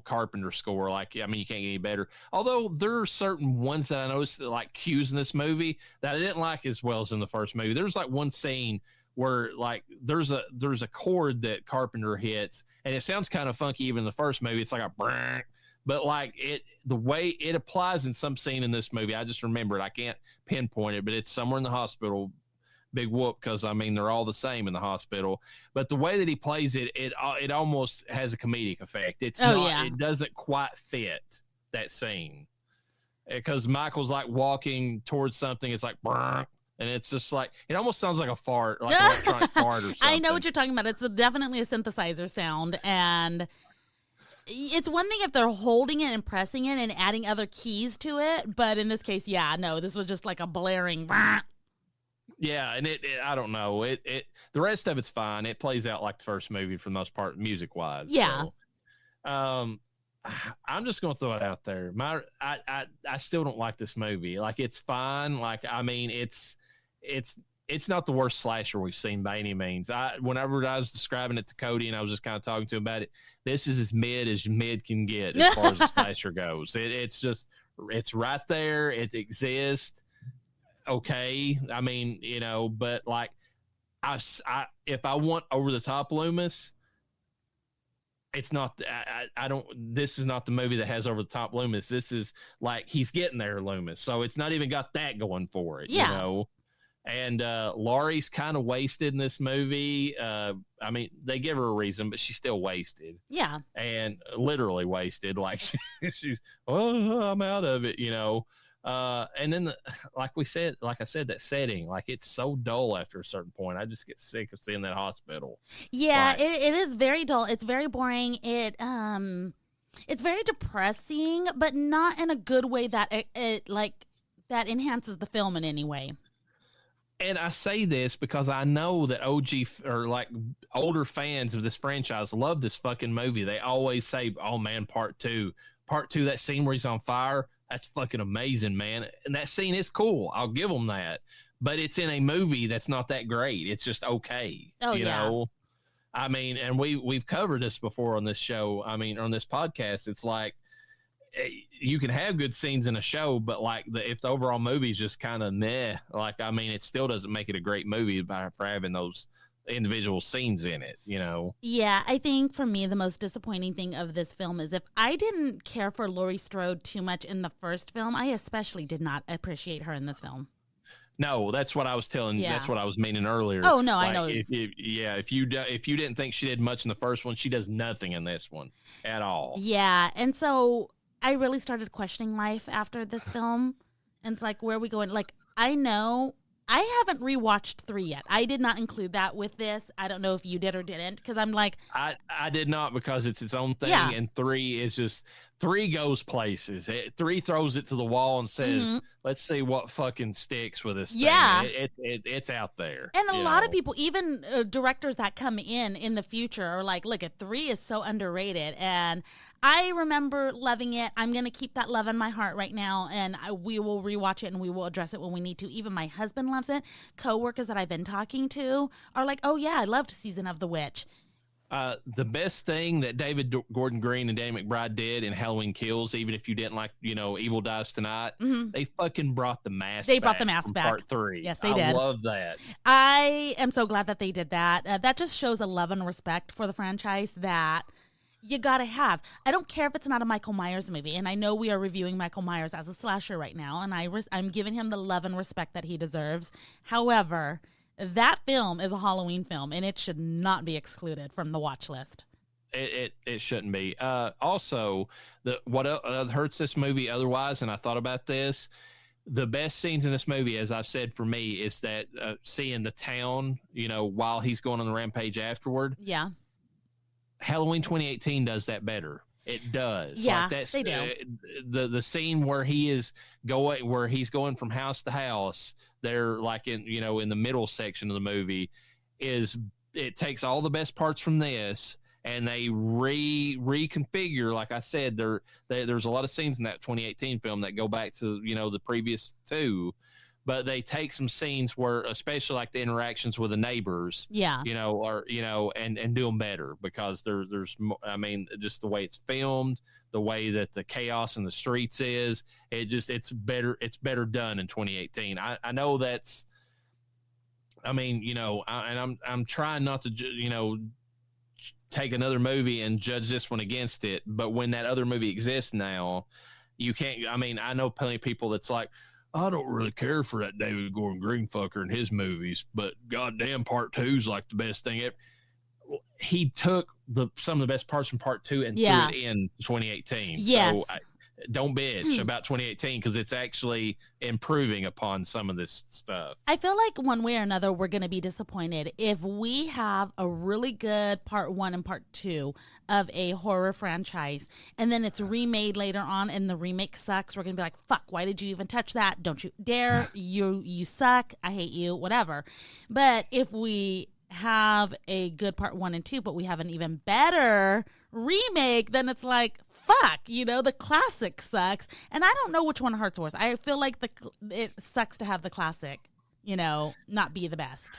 [SPEAKER 1] Carpenter score. You can't get any better. Although there are certain ones that I noticed that cues in this movie that I didn't like as well as in the first movie. There's one scene where there's a chord that Carpenter hits and it sounds kind of funky even in the first movie. It's like a brrrr, but the way it applies in some scene in this movie, I just remember it. I can't pinpoint it, but it's somewhere in the hospital. Big whoop, because they're all the same in the hospital. But the way that he plays it almost has a comedic effect. It doesn't quite fit that scene because Michael's walking towards something. It's like, brrr, and it's just it almost sounds like a fart, like an electronic fart or something.
[SPEAKER 2] I know what you're talking about. It's definitely a synthesizer sound, and it's one thing if they're holding it and pressing it and adding other keys to it, but in this case, this was just like a blaring. Brrr.
[SPEAKER 1] Yeah, and I don't know. The rest of it's fine. It plays out like the first movie for the most part, music wise.
[SPEAKER 2] Yeah.
[SPEAKER 1] So, I'm just gonna throw it out there. I still don't like this movie. It's fine. It's not the worst slasher we've seen by any means. Whenever I was describing it to Cody and I was just kind of talking to him about it, this is as mid can get as far as the slasher goes. It's right there. It exists. Okay, I mean, but if I want over the top Loomis, it's not. I don't. This is not the movie that has over the top Loomis. This is he's getting there, Loomis. So it's not even got that going for it.
[SPEAKER 2] Yeah.
[SPEAKER 1] And Laurie's kind of wasted in this movie. I mean, they give her a reason, but she's still wasted.
[SPEAKER 2] Yeah.
[SPEAKER 1] And literally wasted. She's, I'm out of it. And then, like I said, that setting, it's so dull after a certain point. I just get sick of seeing that hospital.
[SPEAKER 2] Yeah, it is very dull. It's very boring. It's very depressing, but not in a good way that it that enhances the film in any way.
[SPEAKER 1] And I say this because I know that or like older fans of this franchise love this fucking movie. They always say, "Oh man, part two, that scene where he's on fire, that's fucking amazing, man." And that scene is cool. I'll give them that. But it's in a movie that's not that great. It's just okay.
[SPEAKER 2] Oh,
[SPEAKER 1] you know? I mean, and we've covered this before on this show. I mean, on this podcast, it's like, you can have good scenes in a show, but like if the overall movie is just kind of meh, like, I mean, it still doesn't make it a great movie for having those individual scenes in it, you know?
[SPEAKER 2] Yeah, I think for me, the most disappointing thing of this film is if I didn't care for Laurie Strode too much in the first film, I especially did not appreciate her in this film.
[SPEAKER 1] No, that's what I was telling. Yeah. That's what I was meaning earlier.
[SPEAKER 2] Oh no,
[SPEAKER 1] like,
[SPEAKER 2] I know.
[SPEAKER 1] If you didn't think she did much in the first one, she does nothing in this one at all.
[SPEAKER 2] Yeah, and so I really started questioning life after this film. And it's like, where are we going? Like, I know I haven't rewatched 3 yet. I did not include that with this. I don't know if you did or didn't, because I'm like,
[SPEAKER 1] I did not, because it's its own thing.
[SPEAKER 2] Yeah.
[SPEAKER 1] And 3 is just, 3 goes places. 3 throws it to the wall and says, let's see what fucking sticks with this thing.
[SPEAKER 2] Yeah.
[SPEAKER 1] It's out there.
[SPEAKER 2] And a lot of people, even directors that come in the future, are like, look, 3 is so underrated. And I remember loving it. I'm going to keep that love in my heart right now, and we will rewatch it and we will address it when we need to. Even my husband loves it. Coworkers that I've been talking to are like, oh yeah, I loved Season of the Witch.
[SPEAKER 1] The best thing that David Gordon Green and Danny McBride did in Halloween Kills, even if you didn't like, Evil Dies Tonight, they fucking brought the mask. They brought the mask back. Part 3.
[SPEAKER 2] Yes, they did.
[SPEAKER 1] I love that.
[SPEAKER 2] I am so glad that they did that. That just shows a love and respect for the franchise that you gotta have. I don't care if it's not a Michael Myers movie, and I know we are reviewing Michael Myers as a slasher right now, and I'm giving him the love and respect that he deserves. However, that film is a Halloween film, and it should not be excluded from the watch list.
[SPEAKER 1] It shouldn't be. Also, what hurts this movie otherwise, and I thought about this, the best scenes in this movie, as I've said, for me, is that seeing the town, while he's going on the rampage afterward.
[SPEAKER 2] Yeah.
[SPEAKER 1] Halloween 2018 does that better. It does.
[SPEAKER 2] Yeah,
[SPEAKER 1] like
[SPEAKER 2] they do.
[SPEAKER 1] The scene where he's going from house to house, they're like in the middle section of the movie, it takes all the best parts from this and they reconfigure. Like I said, there's a lot of scenes in that 2018 film that go back to the previous 2. But they take some scenes where, especially like the interactions with the neighbors, and do them better, because there's, I mean, just the way it's filmed, the way that the chaos in the streets is, it's better done in 2018. I know that's, I mean, and I'm trying not to, take another movie and judge this one against it. But when that other movie exists now, you can't, I mean, I know plenty of people that's like, I don't really care for that David Gordon Green fucker in his movies, but goddamn, part 2's like the best thing ever. He took some of the best parts from part 2 and threw it in 2018.
[SPEAKER 2] Yes.
[SPEAKER 1] So don't bitch about 2018, because it's actually improving upon some of this stuff.
[SPEAKER 2] I feel like one way or another, we're going to be disappointed if we have a really good part 1 and part 2 of a horror franchise, and then it's remade later on and the remake sucks. We're going to be like, fuck, why did you even touch that? Don't you dare. You suck. I hate you, whatever. But if we have a good part 1 and 2, but we have an even better remake, then it's like, fuck, the classic sucks. And I don't know which one hurts worse. I feel like it sucks to have the classic, not be the best.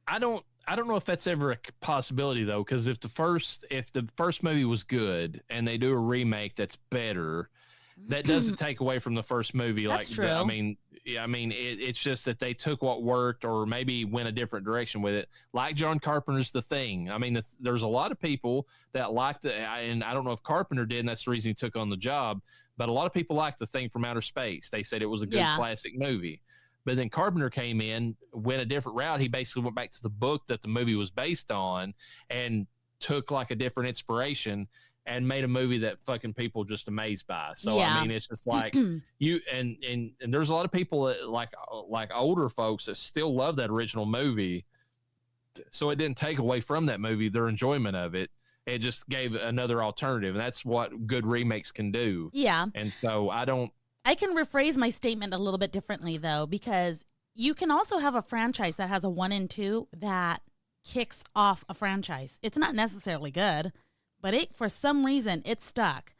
[SPEAKER 1] I don't know if that's ever a possibility, though, because if the first movie was good and they do a remake that's better, that doesn't take away from the first movie.
[SPEAKER 2] That's true.
[SPEAKER 1] It's just that they took what worked, or maybe went a different direction with it. Like John Carpenter's The Thing. I mean, there's a lot of people that liked it, and I don't know if Carpenter did, and that's the reason he took on the job. But a lot of people liked The Thing from Outer Space. They said it was a good classic movie. But then Carpenter came in, went a different route. He basically went back to the book that the movie was based on, and took like a different inspiration and made a movie that fucking people just amazed by. So, I mean, it's just like you, and there's a lot of people that like older folks that still love that original movie. So it didn't take away from that movie, their enjoyment of it. It just gave another alternative. And that's what good remakes can do.
[SPEAKER 2] Yeah.
[SPEAKER 1] And so I don't
[SPEAKER 2] I can rephrase my statement a little bit differently, though, because you can also have a franchise that has a 1 and 2 that kicks off a franchise. It's not necessarily good, but for some reason, it stuck.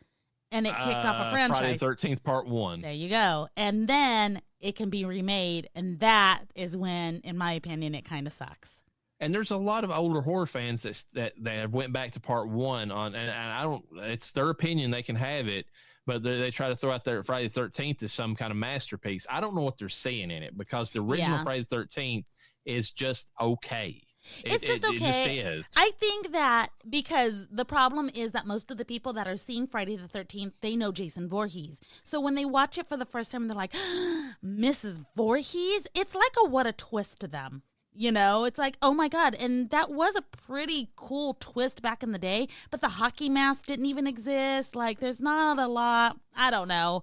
[SPEAKER 2] And it kicked off a franchise.
[SPEAKER 1] Friday the 13th Part 1.
[SPEAKER 2] There you go. And then it can be remade, and that is when, in my opinion, it kind of sucks.
[SPEAKER 1] And there's a lot of older horror fans that have went back to Part 1 and I don't. It's their opinion; they can have it, but they try to throw out there Friday the 13th as some kind of masterpiece. I don't know what they're seeing in it because the original Friday the 13th is just okay.
[SPEAKER 2] It's just okay.
[SPEAKER 1] It just is.
[SPEAKER 2] I think that because the problem is that most of the people that are seeing Friday the 13th, they know Jason Voorhees. So when they watch it for the first time, they're like, Mrs. Voorhees? It's like what a twist to them. You know, it's like, oh my God. And that was a pretty cool twist back in the day. But the hockey mask didn't even exist. Like, there's not a lot. I don't know.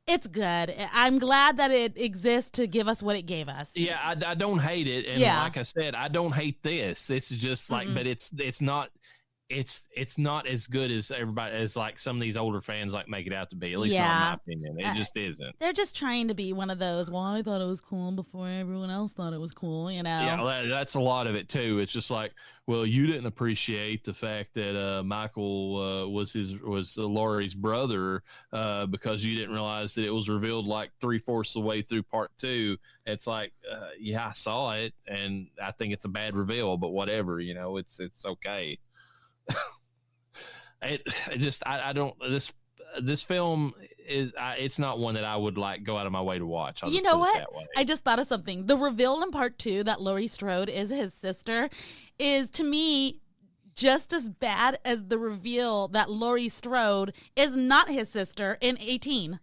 [SPEAKER 2] It's good. I'm glad that it exists to give us what it gave us.
[SPEAKER 1] Yeah, I don't hate it, and like I said, I don't hate this. This is just like, but it's not as good as everybody as like some of these older fans like make it out to be. At least not in my opinion. It just isn't.
[SPEAKER 2] They're just trying to be one of those. Well, I thought it was cool before everyone else thought it was cool. You know.
[SPEAKER 1] Yeah, that's a lot of it too. It's just like, well, you didn't appreciate the fact that Michael was Laurie's brother because you didn't realize that it was revealed like 3/4 of the way through Part 2. It's like, yeah, I saw it, and I think it's a bad reveal, but whatever, you know, it's okay. I don't. This film is. It's not one that I would like go out of my way to watch.
[SPEAKER 2] You know what? I just thought of something. The reveal in Part 2 that Laurie Strode is his sister is, to me, just as bad as the reveal that Laurie Strode is not his sister in 18.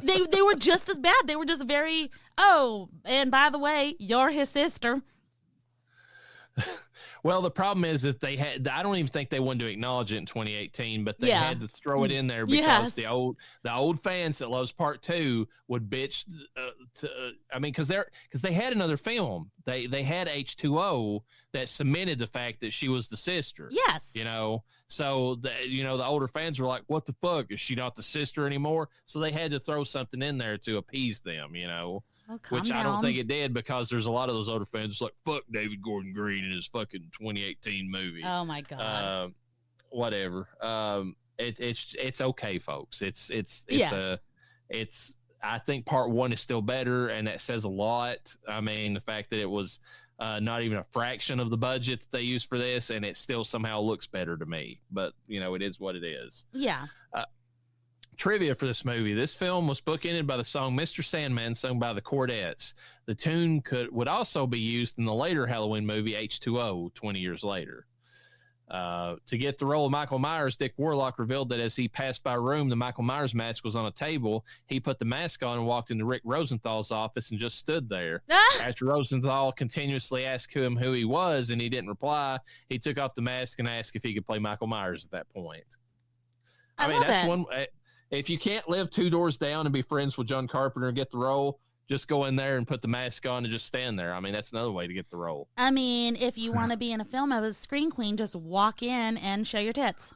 [SPEAKER 2] They were just as bad. They were just very, oh, and by the way, you're his sister.
[SPEAKER 1] Well, the problem is that I don't even think they wanted to acknowledge it in 2018, but they had to throw it in there because the old fans that loves Part 2 would bitch. Because they had another film. They had H2O that cemented the fact that she was the sister.
[SPEAKER 2] Yes.
[SPEAKER 1] You know, so the older fans were like, what the fuck? Is she not the sister anymore? So they had to throw something in there to appease them, you know.
[SPEAKER 2] Oh,
[SPEAKER 1] which I don't think it did, because there's a lot of those older fans just like, fuck David Gordon Green in his fucking 2018 movie.
[SPEAKER 2] Oh my God.
[SPEAKER 1] Whatever. It's okay, folks. I think Part 1 is still better, and that says a lot. I mean, the fact that it was not even a fraction of the budget that they used for this, and it still somehow looks better to me. But you know, it is what it is.
[SPEAKER 2] Yeah.
[SPEAKER 1] Trivia for this movie. This film was bookended by the song Mr. Sandman, sung by the Chordettes. The tune would also be used in the later Halloween movie H2O 20 years later. To get the role of Michael Myers, Dick Warlock revealed that as he passed by a room, the Michael Myers mask was on a table. He put the mask on and walked into Rick Rosenthal's office and just stood there. After Rosenthal continuously asked him who he was and he didn't reply, he took off the mask and asked if he could play Michael Myers at that point. I mean, that's one. If you can't live 2 doors down and be friends with John Carpenter and get the role, just go in there and put the mask on and just stand there. I mean, that's another way to get the role.
[SPEAKER 2] I mean, if you want to be in a film as a screen queen, just walk in and show your tits.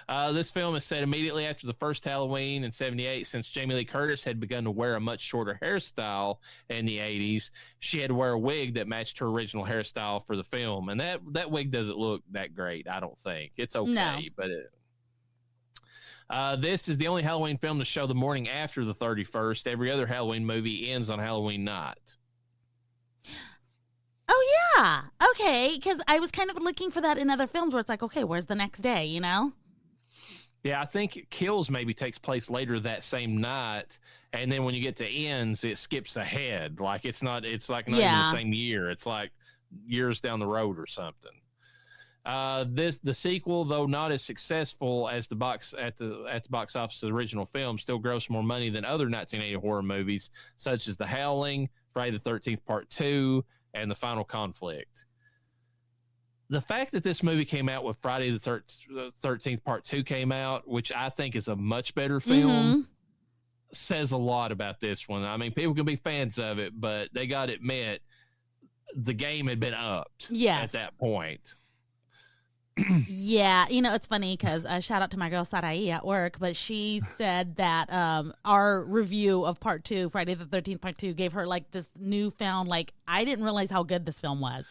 [SPEAKER 1] This film is set immediately after the first Halloween in 78. Since Jamie Lee Curtis had begun to wear a much shorter hairstyle in the 80s, she had to wear a wig that matched her original hairstyle for the film. And that wig doesn't look that great, I don't think. It's okay, but this is the only Halloween film to show the morning after the 31st. Every other Halloween movie ends on Halloween night.
[SPEAKER 2] Oh, yeah. Okay, because I was kind of looking for that in other films where it's like, okay, where's the next day, you know?
[SPEAKER 1] Yeah, I think Kills maybe takes place later that same night, and then when you get to Ends, it skips ahead. Like it's like not even the same year. It's like years down the road or something. The sequel, though not as successful as the box office of the original film, still grossed more money than other 1980 horror movies such as The Howling, Friday the 13th Part 2, and The Final Conflict. The fact that this movie came out with Friday the 13th Part 2 came out, which I think is a much better film, says a lot about this one. I mean, people can be fans of it, but they got to admit the game had been upped at that point.
[SPEAKER 2] Yeah, it's funny because shout out to my girl Sarai at work, but she said that our review of Part 2, Friday the 13th Part 2, gave her like this newfound, like, I didn't realize how good this film was.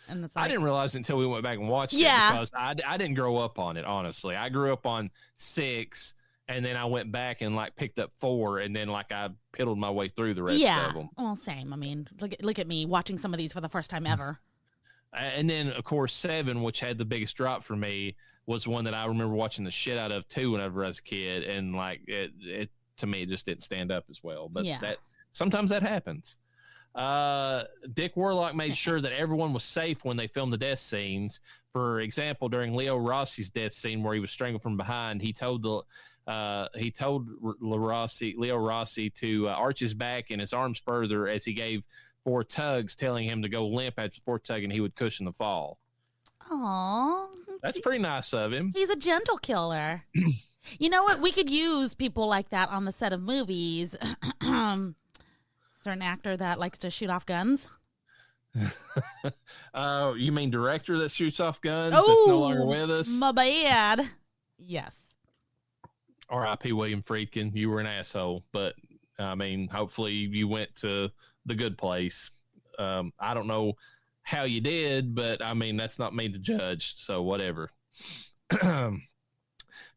[SPEAKER 2] And it's like,
[SPEAKER 1] I didn't realize it until we went back and watched it because I didn't grow up on it, honestly. I grew up on 6, and then I went back and like picked up 4, and then like I piddled my way through the rest of them.
[SPEAKER 2] Well, same. I mean, look at me watching some of these for the first time ever.
[SPEAKER 1] And then, of course, 7, which had the biggest drop for me, was one that I remember watching the shit out of too whenever I was a kid, and like it to me, it just didn't stand up as well. But that sometimes that happens. Dick Warlock made sure that everyone was safe when they filmed the death scenes. For example, during Leo Rossi's death scene where he was strangled from behind, he told Leo Rossi to arch his back and his arms further as he gave 4 tugs, telling him to go limp after 4 tug and he would cushion the fall.
[SPEAKER 2] Aww.
[SPEAKER 1] That's pretty nice of him.
[SPEAKER 2] He's a gentle killer. You know what? We could use people like that on the set of movies. Certain actor that likes to shoot off guns.
[SPEAKER 1] You mean director that shoots off guns that's no longer with us?
[SPEAKER 2] My bad. Yes.
[SPEAKER 1] R.I.P. William Friedkin. You were an asshole, but I mean, hopefully you went to the good place. I don't know how you did, but I mean, that's not me to judge, so whatever.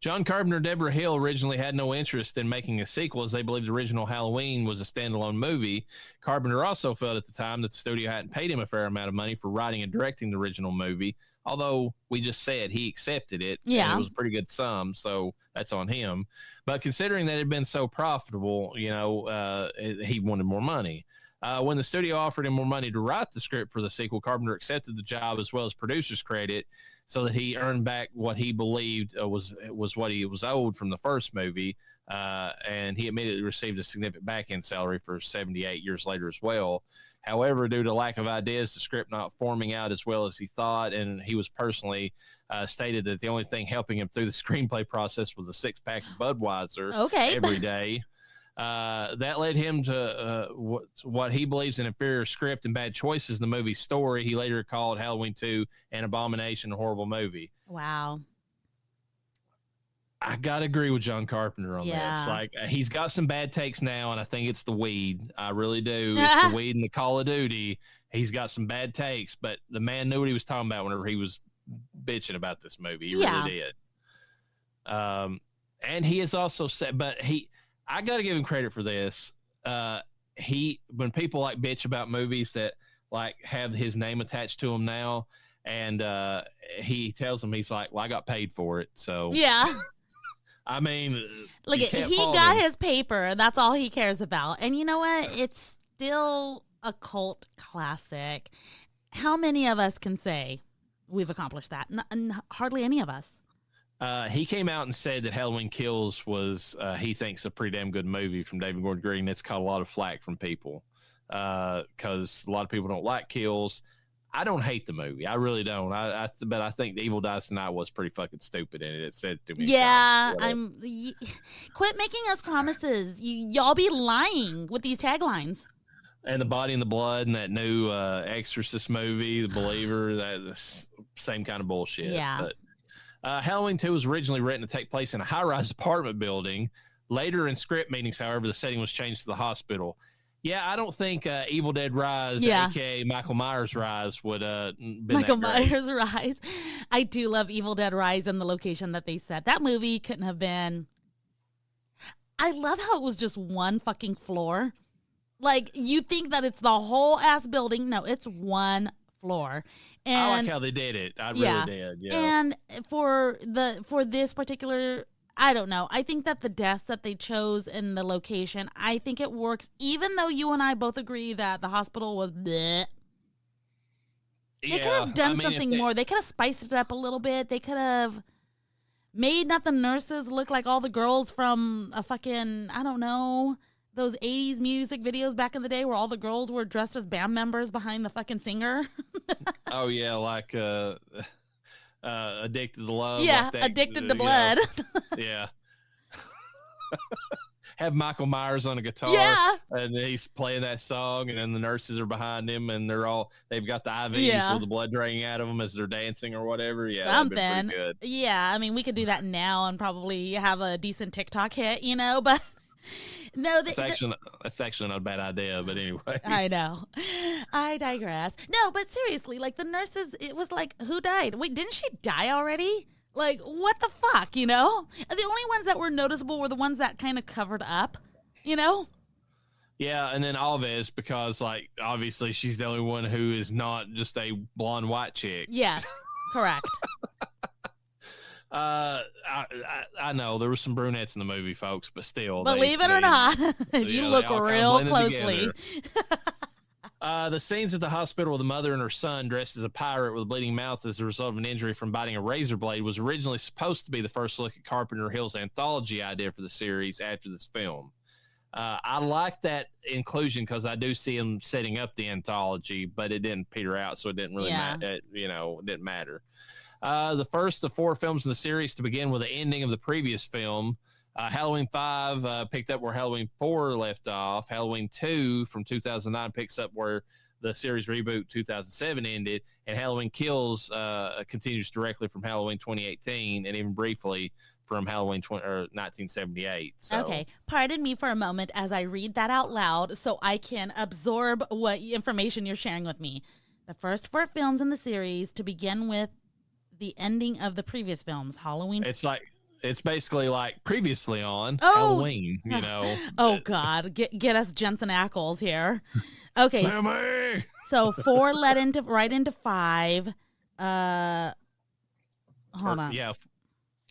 [SPEAKER 1] John Carpenter and Deborah Hill originally had no interest in making a sequel, as they believed the original Halloween was a standalone movie. Carpenter also felt at the time that the studio hadn't paid him a fair amount of money for writing and directing the original movie, although we just said he accepted it.
[SPEAKER 2] Yeah.
[SPEAKER 1] And it was a pretty good sum, so that's on him. But considering that it had been so profitable, he wanted more money. When the studio offered him more money to write the script for the sequel, Carpenter accepted the job as well as producer's credit, so that he earned back what he believed was what he was owed from the first movie, and he immediately received a significant back-end salary for 78 years later as well. However, due to lack of ideas, the script not forming out as well as he thought, and he was personally stated that the only thing helping him through the screenplay process was a 6-pack of Budweiser every day. That led him to what he believes an inferior script and bad choices in the movie's story. He later called Halloween 2 an abomination, a horrible movie.
[SPEAKER 2] Wow.
[SPEAKER 1] I got to agree with John Carpenter on this. Like, he's got some bad takes now, and I think it's the weed. I really do. It's the weed and the Call of Duty. He's got some bad takes, but the man knew what he was talking about whenever he was bitching about this movie. He really did. And he has also said, I got to give him credit for this. When people like bitch about movies that like have his name attached to them now, and he tells them, he's like, well, I got paid for it. So
[SPEAKER 2] yeah.
[SPEAKER 1] I mean,
[SPEAKER 2] look, he got his paper. That's all he cares about. And you know what? It's still a cult classic. How many of us can say we've accomplished that? Hardly any of us.
[SPEAKER 1] He came out and said that Halloween Kills was, he thinks, a pretty damn good movie from David Gordon Green. That's caught a lot of flack from people because a lot of people don't like Kills. I don't hate the movie. I really don't. But I think The Evil Dies Tonight was pretty fucking stupid in it. It said to me.
[SPEAKER 2] Yeah, quit making us promises. Y'all be lying with these taglines.
[SPEAKER 1] And The Body and the Blood and that new Exorcist movie, The Believer, that's the same kind of bullshit.
[SPEAKER 2] Yeah.
[SPEAKER 1] But Halloween 2 was originally written to take place in a high-rise apartment building. Later in script meetings, however, the setting was changed to the hospital. Yeah, I don't think Evil Dead Rise, a.k.a. Michael Myers Rise, would been
[SPEAKER 2] Michael Myers Rise. I do love Evil Dead Rise and the location that they set. That movie couldn't have been... I love how it was just one fucking floor. Like, you think that it's the whole ass building. No, it's one floor. And
[SPEAKER 1] I like how they did it. I really did. Yeah.
[SPEAKER 2] And for this particular, I don't know. I think that the deaths that they chose in the location, I think it works. Even though you and I both agree that the hospital was bleh. They could have done something more. They could have spiced it up a little bit. They could have made not the nurses look like all the girls from a fucking, I don't know, those 80s music videos back in the day where all the girls were dressed as band members behind the fucking singer. Oh,
[SPEAKER 1] yeah, like Addicted to Love.
[SPEAKER 2] Yeah,
[SPEAKER 1] like
[SPEAKER 2] Addicted to Blood.
[SPEAKER 1] Yeah. Have Michael Myers on a guitar,
[SPEAKER 2] Yeah.
[SPEAKER 1] and he's playing that song, and then the nurses are behind him, and they've got the IVs
[SPEAKER 2] Yeah.
[SPEAKER 1] with the blood draining out of them as they're dancing or whatever. Yeah,
[SPEAKER 2] Something.
[SPEAKER 1] that'd been pretty good.
[SPEAKER 2] Yeah, I mean, we could do that now and probably have a decent TikTok hit, but no,
[SPEAKER 1] That's actually not a bad idea, but anyway.
[SPEAKER 2] I know. I digress. No, but seriously, like the nurses, it was like, who died? Wait, didn't she die already? Like, what the fuck, The only ones that were noticeable were the ones that kind of covered up,
[SPEAKER 1] Yeah, and then Alves, because, like, obviously she's the only one who is not just a blonde white chick.
[SPEAKER 2] Yes, correct.
[SPEAKER 1] I know there were some brunettes in the movie, folks, but still.
[SPEAKER 2] Believe it or not, if you look real closely.
[SPEAKER 1] The scenes at the hospital with the mother and her son dressed as a pirate with a bleeding mouth as a result of an injury from biting a razor blade was originally supposed to be the first look at Carpenter Hill's anthology idea for the series after this film. I like that inclusion because I do see him setting up the anthology, but it didn't peter out, so it didn't really matter. It didn't matter. The first of 4 films in the series to begin with the ending of the previous film. Halloween 5 picked up where Halloween 4 left off. Halloween 2 from 2009 picks up where the series reboot 2007 ended. And Halloween Kills continues directly from Halloween 2018 and even briefly from Halloween 1978. So.
[SPEAKER 2] Okay, pardon me for a moment as I read that out loud so I can absorb what information you're sharing with me. The first 4 films in the series to begin with the ending of the previous films, Halloween.
[SPEAKER 1] It's basically like previously on Halloween,
[SPEAKER 2] Oh God, get us Jensen Ackles here. Okay,
[SPEAKER 1] Sammy!
[SPEAKER 2] So 4 led right into 5. Hold on.
[SPEAKER 1] Yeah,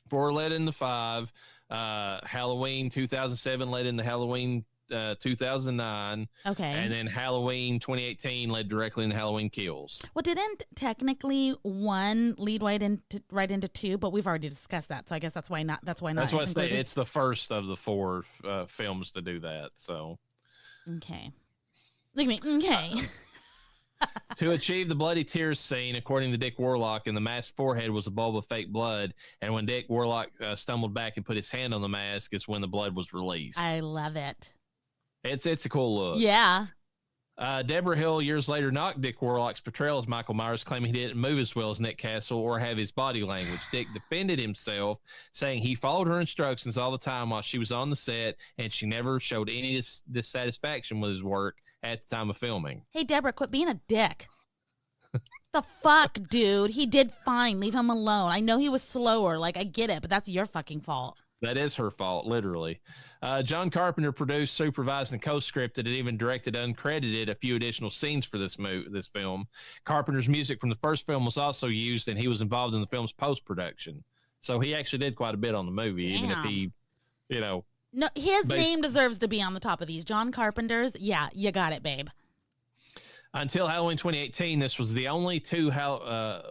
[SPEAKER 1] 4 led into 5. Halloween 2007 led into Halloween 2009.
[SPEAKER 2] Okay.
[SPEAKER 1] And then Halloween 2018 led directly into Halloween Kills.
[SPEAKER 2] Well, didn't technically 1 lead right into 2, but we've already discussed that, so I guess that's why not. That's why I say
[SPEAKER 1] it's the first of the 4 films to do that. So.
[SPEAKER 2] Okay. Look at me. Okay.
[SPEAKER 1] To achieve the bloody tears scene, according to Dick Warlock, in the mask's forehead was a bulb of fake blood, and when Dick Warlock stumbled back and put his hand on the mask, is when the blood was released.
[SPEAKER 2] I love it.
[SPEAKER 1] It's a cool look.
[SPEAKER 2] Yeah.
[SPEAKER 1] Deborah Hill years later knocked Dick Warlock's portrayal as Michael Myers, claiming he didn't move as well as Nick Castle or have his body language. Dick defended himself, saying he followed her instructions all the time while she was on the set, and she never showed any dissatisfaction with his work at the time of filming.
[SPEAKER 2] Hey, Deborah, quit being a dick. The fuck, dude? He did fine. Leave him alone. I know he was slower. Like, I get it, but that's your fucking fault.
[SPEAKER 1] That is her fault, literally. John Carpenter produced, supervised, and co-scripted, and even directed uncredited a few additional scenes for this film. Carpenter's music from the first film was also used, and he was involved in the film's post-production. So he actually did quite a bit on the movie, even if he,
[SPEAKER 2] No, his name deserves to be on the top of these. John Carpenter's, yeah, you got it, babe.
[SPEAKER 1] Until Halloween 2018, this was the only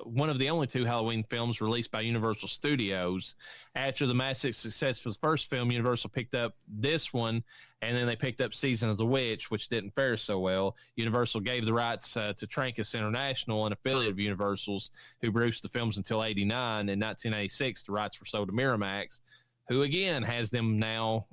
[SPEAKER 1] one of the only 2 Halloween films released by Universal Studios. After the massive success for the first film, Universal picked up this one, and then they picked up Season of the Witch, which didn't fare so well. Universal gave the rights to Trancas International, an affiliate of Universal's, who produced the films until '89. In 1986, the rights were sold to Miramax, who again has them now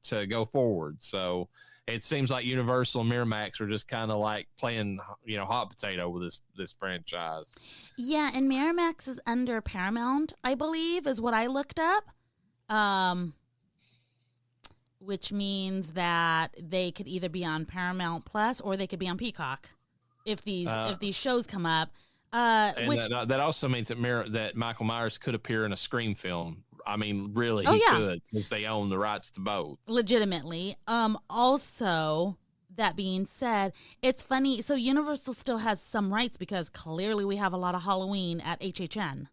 [SPEAKER 1] to go forward. So it seems like Universal and Miramax are just kind of like playing, hot potato with this franchise.
[SPEAKER 2] Yeah, and Miramax is under Paramount, I believe, is what I looked up. Which means that they could either be on Paramount Plus or they could be on Peacock if these shows come up.
[SPEAKER 1] That also means that Michael Myers could appear in a Scream film. I mean, really, he could, because they own the rights to both.
[SPEAKER 2] Legitimately. Also, that being said, it's funny. So Universal still has some rights because clearly we have a lot of Halloween at HHN.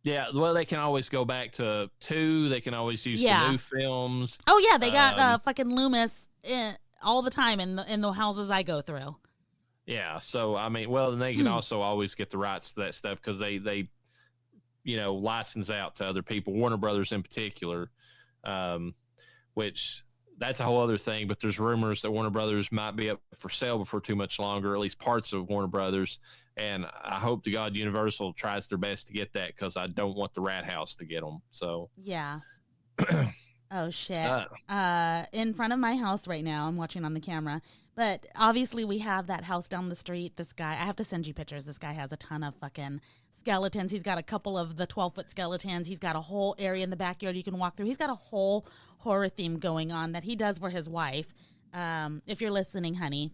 [SPEAKER 1] Yeah, well, they can always go back to 2. They can always use the new films.
[SPEAKER 2] Oh, yeah, they got fucking Loomis all the time in the houses I go through.
[SPEAKER 1] Yeah, so, I mean, well, and they can also always get the rights to that stuff because they license out to other people, Warner Brothers in particular, which that's a whole other thing. But there's rumors that Warner Brothers might be up for sale before too much longer, or at least parts of Warner Brothers. And I hope to God Universal tries their best to get that because I don't want the Rat House to get them. So
[SPEAKER 2] yeah. Oh, shit. In front of my house right now. I'm watching on the camera. But obviously we have that house down the street. This guy, I have to send you pictures. This guy has a ton of fucking skeletons. He's got a couple of the 12-foot skeletons. He's got a whole area in the backyard you can walk through. He's got a whole horror theme going on that he does for his wife. If you're listening, honey,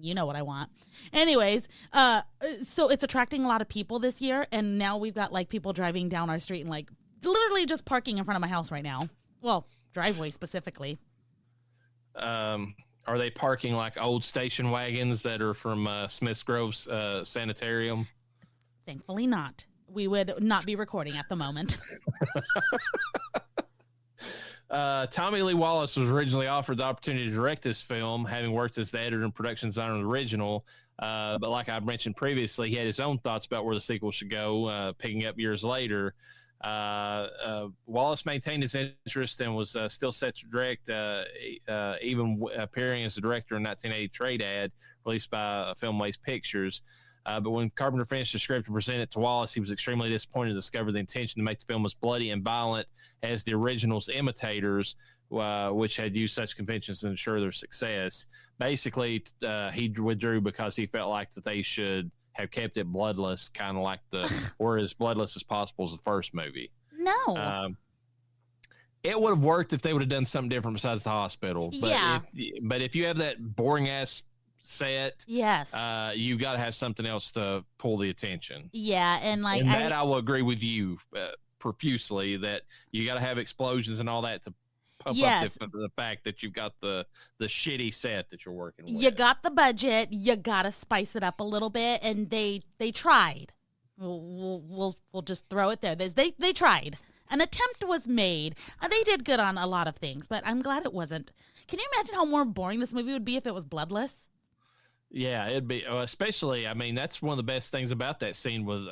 [SPEAKER 2] you know what I want. Anyways, so it's attracting a lot of people this year. And now we've got like people driving down our street and like literally just parking in front of my house right now. Well, driveway specifically.
[SPEAKER 1] Are they parking like old station wagons that are from Smith's Grove's sanitarium?
[SPEAKER 2] Thankfully not. We would not be recording at the moment.
[SPEAKER 1] Tommy Lee Wallace was originally offered the opportunity to direct this film, having worked as the editor and production designer on the original. But like I mentioned previously, he had his own thoughts about where the sequel should go, picking up years later. Wallace maintained his interest and was still set to direct, even appearing as a director in 1980 trade ad released by Film Waste Pictures. But when Carpenter finished the script and presented it to Wallace, he was extremely disappointed to discover the intention to make the film as bloody and violent as the original's imitators, which had used such conventions to ensure their success. Basically, he withdrew because he felt like that they should have kept it bloodless, kind of like or as bloodless as possible as the first movie.
[SPEAKER 2] No.
[SPEAKER 1] It would have worked if they would have done something different besides the hospital. But
[SPEAKER 2] yeah.
[SPEAKER 1] But if you have that boring ass set,
[SPEAKER 2] yes,
[SPEAKER 1] you got to have something else to pull the attention.
[SPEAKER 2] Yeah, and like
[SPEAKER 1] I will agree with you profusely that you got to have explosions and all that to pump up the fact that you've got the shitty set that you're working with.
[SPEAKER 2] You got the budget, you got to spice it up a little bit, and they tried. We'll just throw it there. They tried. An attempt was made. They did good on a lot of things, but I'm glad it wasn't. Can you imagine how more boring this movie would be if it was bloodless?
[SPEAKER 1] Yeah, it'd be, especially, I mean, that's one of the best things about that scene with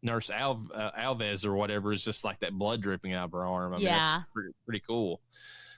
[SPEAKER 1] Nurse Alves or whatever, is just like that blood dripping out of her arm. I mean, that's pretty cool.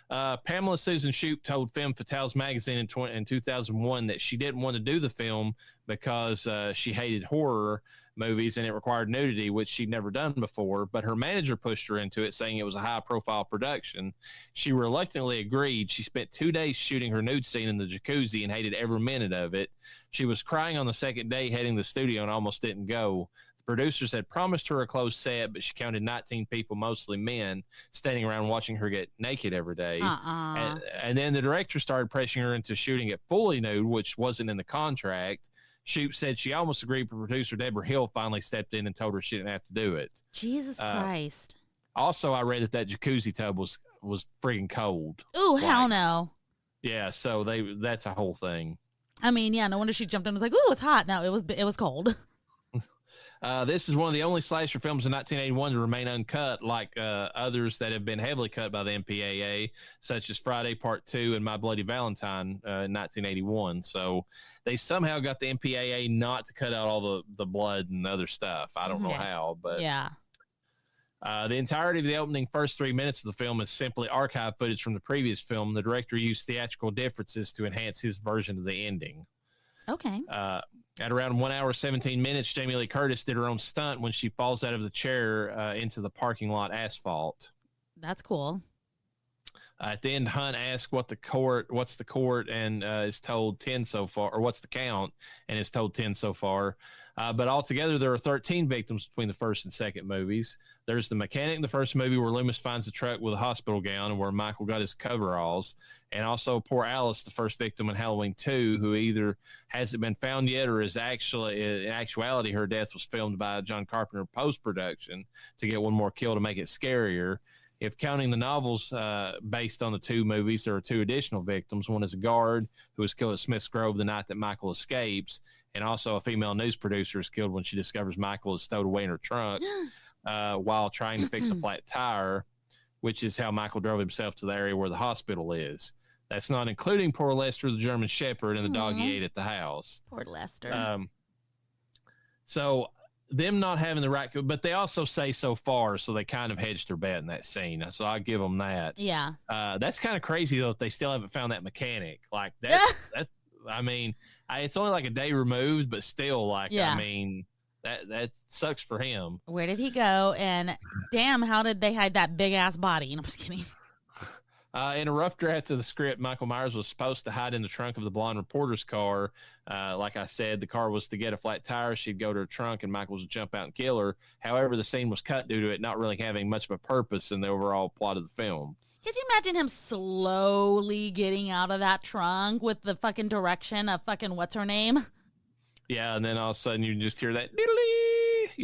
[SPEAKER 1] Pamela Susan Shoup told Femme Fatale's magazine in 2001 that she didn't want to do the film because she hated horror movies and it required nudity, which she'd never done before, but her manager pushed her into it, saying it was a high-profile production. She reluctantly agreed. She spent 2 days shooting her nude scene in the jacuzzi and hated every minute of it. She was crying on the second day heading to the studio and almost didn't go. The producers had promised her a closed set, but she counted 19 people, mostly men, standing around watching her get naked every day. And then the director started pressuring her into shooting it fully nude, which wasn't in the contract. Shoup said she almost agreed, but producer Deborah Hill finally stepped in and told her she didn't have to do it.
[SPEAKER 2] Jesus Christ.
[SPEAKER 1] Also, I read that jacuzzi tub was freaking cold.
[SPEAKER 2] Ooh, hell no.
[SPEAKER 1] Yeah, so that's a whole thing.
[SPEAKER 2] I mean, yeah, no wonder she jumped in and was like, ooh, it's hot. No, it was cold.
[SPEAKER 1] This is one of the only slasher films in 1981 to remain uncut, like others that have been heavily cut by the MPAA, such as Friday Part 2 and My Bloody Valentine in 1981. So they somehow got the MPAA not to cut out all the blood and other stuff. I don't know how, but
[SPEAKER 2] yeah.
[SPEAKER 1] The entirety of the opening first 3 minutes of the film is simply archive footage from the previous film. The director used theatrical differences to enhance his version of the ending.
[SPEAKER 2] Okay.
[SPEAKER 1] At around 1 hour, 17 minutes, Jamie Lee Curtis did her own stunt when she falls out of the chair into the parking lot asphalt.
[SPEAKER 2] That's cool.
[SPEAKER 1] At the end, Hunt asks what's the court, and is told 10 so far, or what's the count, and is told 10 so far. But altogether, there are 13 victims between the first and second movies. There's the mechanic in the first movie where Loomis finds the truck with a hospital gown and where Michael got his coveralls. And also poor Alice, the first victim in Halloween 2, who either hasn't been found yet or is actually, in actuality, her death was filmed by John Carpenter post-production to get one more kill to make it scarier. If counting the novels based on the two movies, there are two additional victims. One is a guard who was killed at Smith's Grove the night that Michael escapes, and also a female news producer is killed when she discovers Michael is stowed away in her trunk while trying to fix a flat tire, which is how Michael drove himself to the area where the hospital is. That's not including poor Lester, the German Shepherd, and the dog he ate at the house.
[SPEAKER 2] Poor Lester.
[SPEAKER 1] So them not having the right, but they also say so far, so they kind of hedged their bet in that scene. So I give them that.
[SPEAKER 2] Yeah.
[SPEAKER 1] That's kind of crazy though if they still haven't found that mechanic. Like that's I mean, it's only like a day removed, but still, like, I mean, that sucks for him.
[SPEAKER 2] Where did he go? And damn, how did they hide that big ass body? I'm just kidding.
[SPEAKER 1] In a rough draft of the script, Michael Myers was supposed to hide in the trunk of the blonde reporter's car. Like I said, the car was to get a flat tire. She'd go to her trunk, and Michael was to jump out and kill her. However, the scene was cut due to it not really having much of a purpose in the overall plot of the film.
[SPEAKER 2] Could you imagine him slowly getting out of that trunk with the fucking direction of fucking what's her name?
[SPEAKER 1] Yeah, and then all of a sudden you just hear that diddly,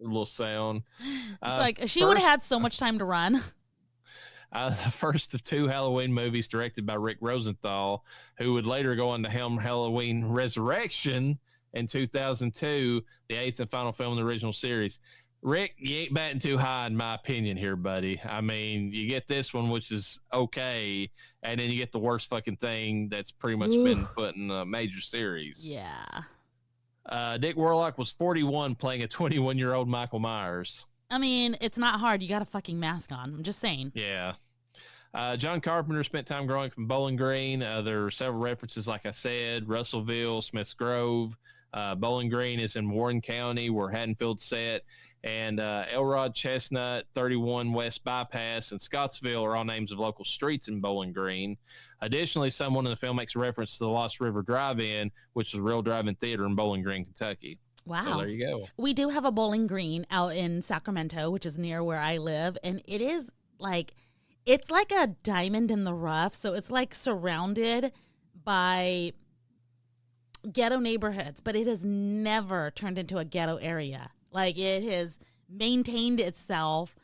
[SPEAKER 1] little sound.
[SPEAKER 2] It's like she would have had so much time to run.
[SPEAKER 1] The first of two Halloween movies directed by Rick Rosenthal, who would later go on to helm Halloween Resurrection in 2002, the eighth and final film in the original series. Rick, you ain't batting too high in my opinion here, buddy. I mean, you get this one, which is okay, and then you get the worst fucking thing that's pretty much been put in a major series.
[SPEAKER 2] Yeah.
[SPEAKER 1] Dick Warlock was 41 playing a 21-year-old Michael Myers.
[SPEAKER 2] I mean, it's not hard. You got a fucking mask on. I'm just saying.
[SPEAKER 1] Yeah. John Carpenter spent time growing up in Bowling Green. There are several references, like I said, Russellville, Smiths Grove. Bowling Green is in Warren County, where Haddonfield's set. And Elrod, Chestnut, 31 West Bypass, and Scottsville are all names of local streets in Bowling Green. Additionally, someone in the film makes a reference to the Lost River Drive-In, which is a real drive-in theater in Bowling Green, Kentucky.
[SPEAKER 2] Wow.
[SPEAKER 1] So there you go.
[SPEAKER 2] We do have a Bowling Green out in Sacramento, which is near where I live. And it is like, it's like a diamond in the rough. So it's like surrounded by ghetto neighborhoods, but it has never turned into a ghetto area. Like, it has maintained itself.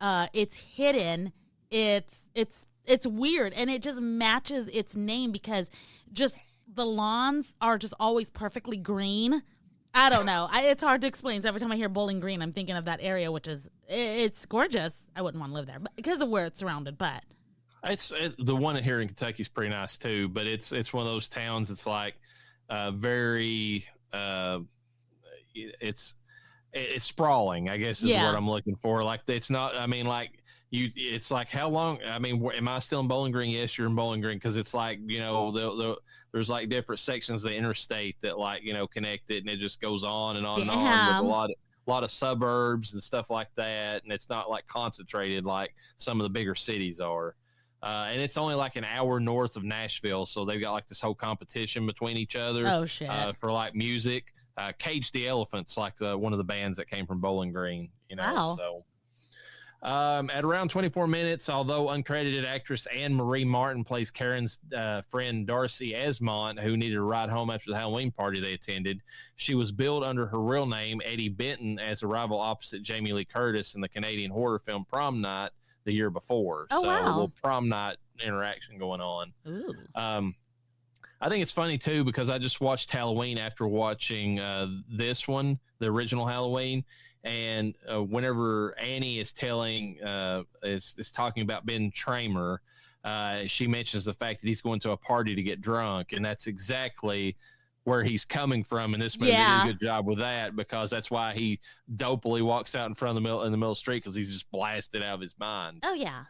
[SPEAKER 2] It's hidden. It's weird. And it just matches its name because just the lawns are just always perfectly green. I don't know. It's hard to explain. So every time I hear Bowling Green, I'm thinking of that area, which is, it's gorgeous. I wouldn't want to live there because of where it's surrounded, but.
[SPEAKER 1] The one here in Kentucky is pretty nice too, but it's one of those towns that's like very, it's sprawling, I guess is what I'm looking for. Like, it's not, I mean, like, it's like, how long, I mean, am I still in Bowling Green? Yes, you're in Bowling Green, because it's like, there's like different sections of the interstate that, like, connect it, and it just goes on and on and on with a lot of suburbs and stuff like that, and it's not like concentrated like some of the bigger cities are. And it's only like an hour north of Nashville, so they've got like this whole competition between each other.
[SPEAKER 2] Oh shit!
[SPEAKER 1] For like music. Cage the Elephants, like one of the bands that came from Bowling Green,
[SPEAKER 2] Wow.
[SPEAKER 1] So at around 24 minutes, although uncredited, actress Anne Marie Martin plays Karen's friend Darcy Esmont, who needed a ride home after the Halloween party they attended. She was billed under her real name, Eddie Benton, as a rival opposite Jamie Lee Curtis in the Canadian horror film Prom Night the year before.
[SPEAKER 2] Oh,
[SPEAKER 1] so
[SPEAKER 2] wow.
[SPEAKER 1] a little prom night interaction going on.
[SPEAKER 2] Ooh.
[SPEAKER 1] I think it's funny too, because I just watched Halloween after watching this one, the original Halloween. And whenever Annie is telling, is talking about Ben Tramer, she mentions the fact that he's going to a party to get drunk. And that's exactly where he's coming from in this movie. They did a good job with that, because that's why he dopily walks out in front of in the middle of the street, because he's just blasted out of his mind.
[SPEAKER 2] Oh, yeah.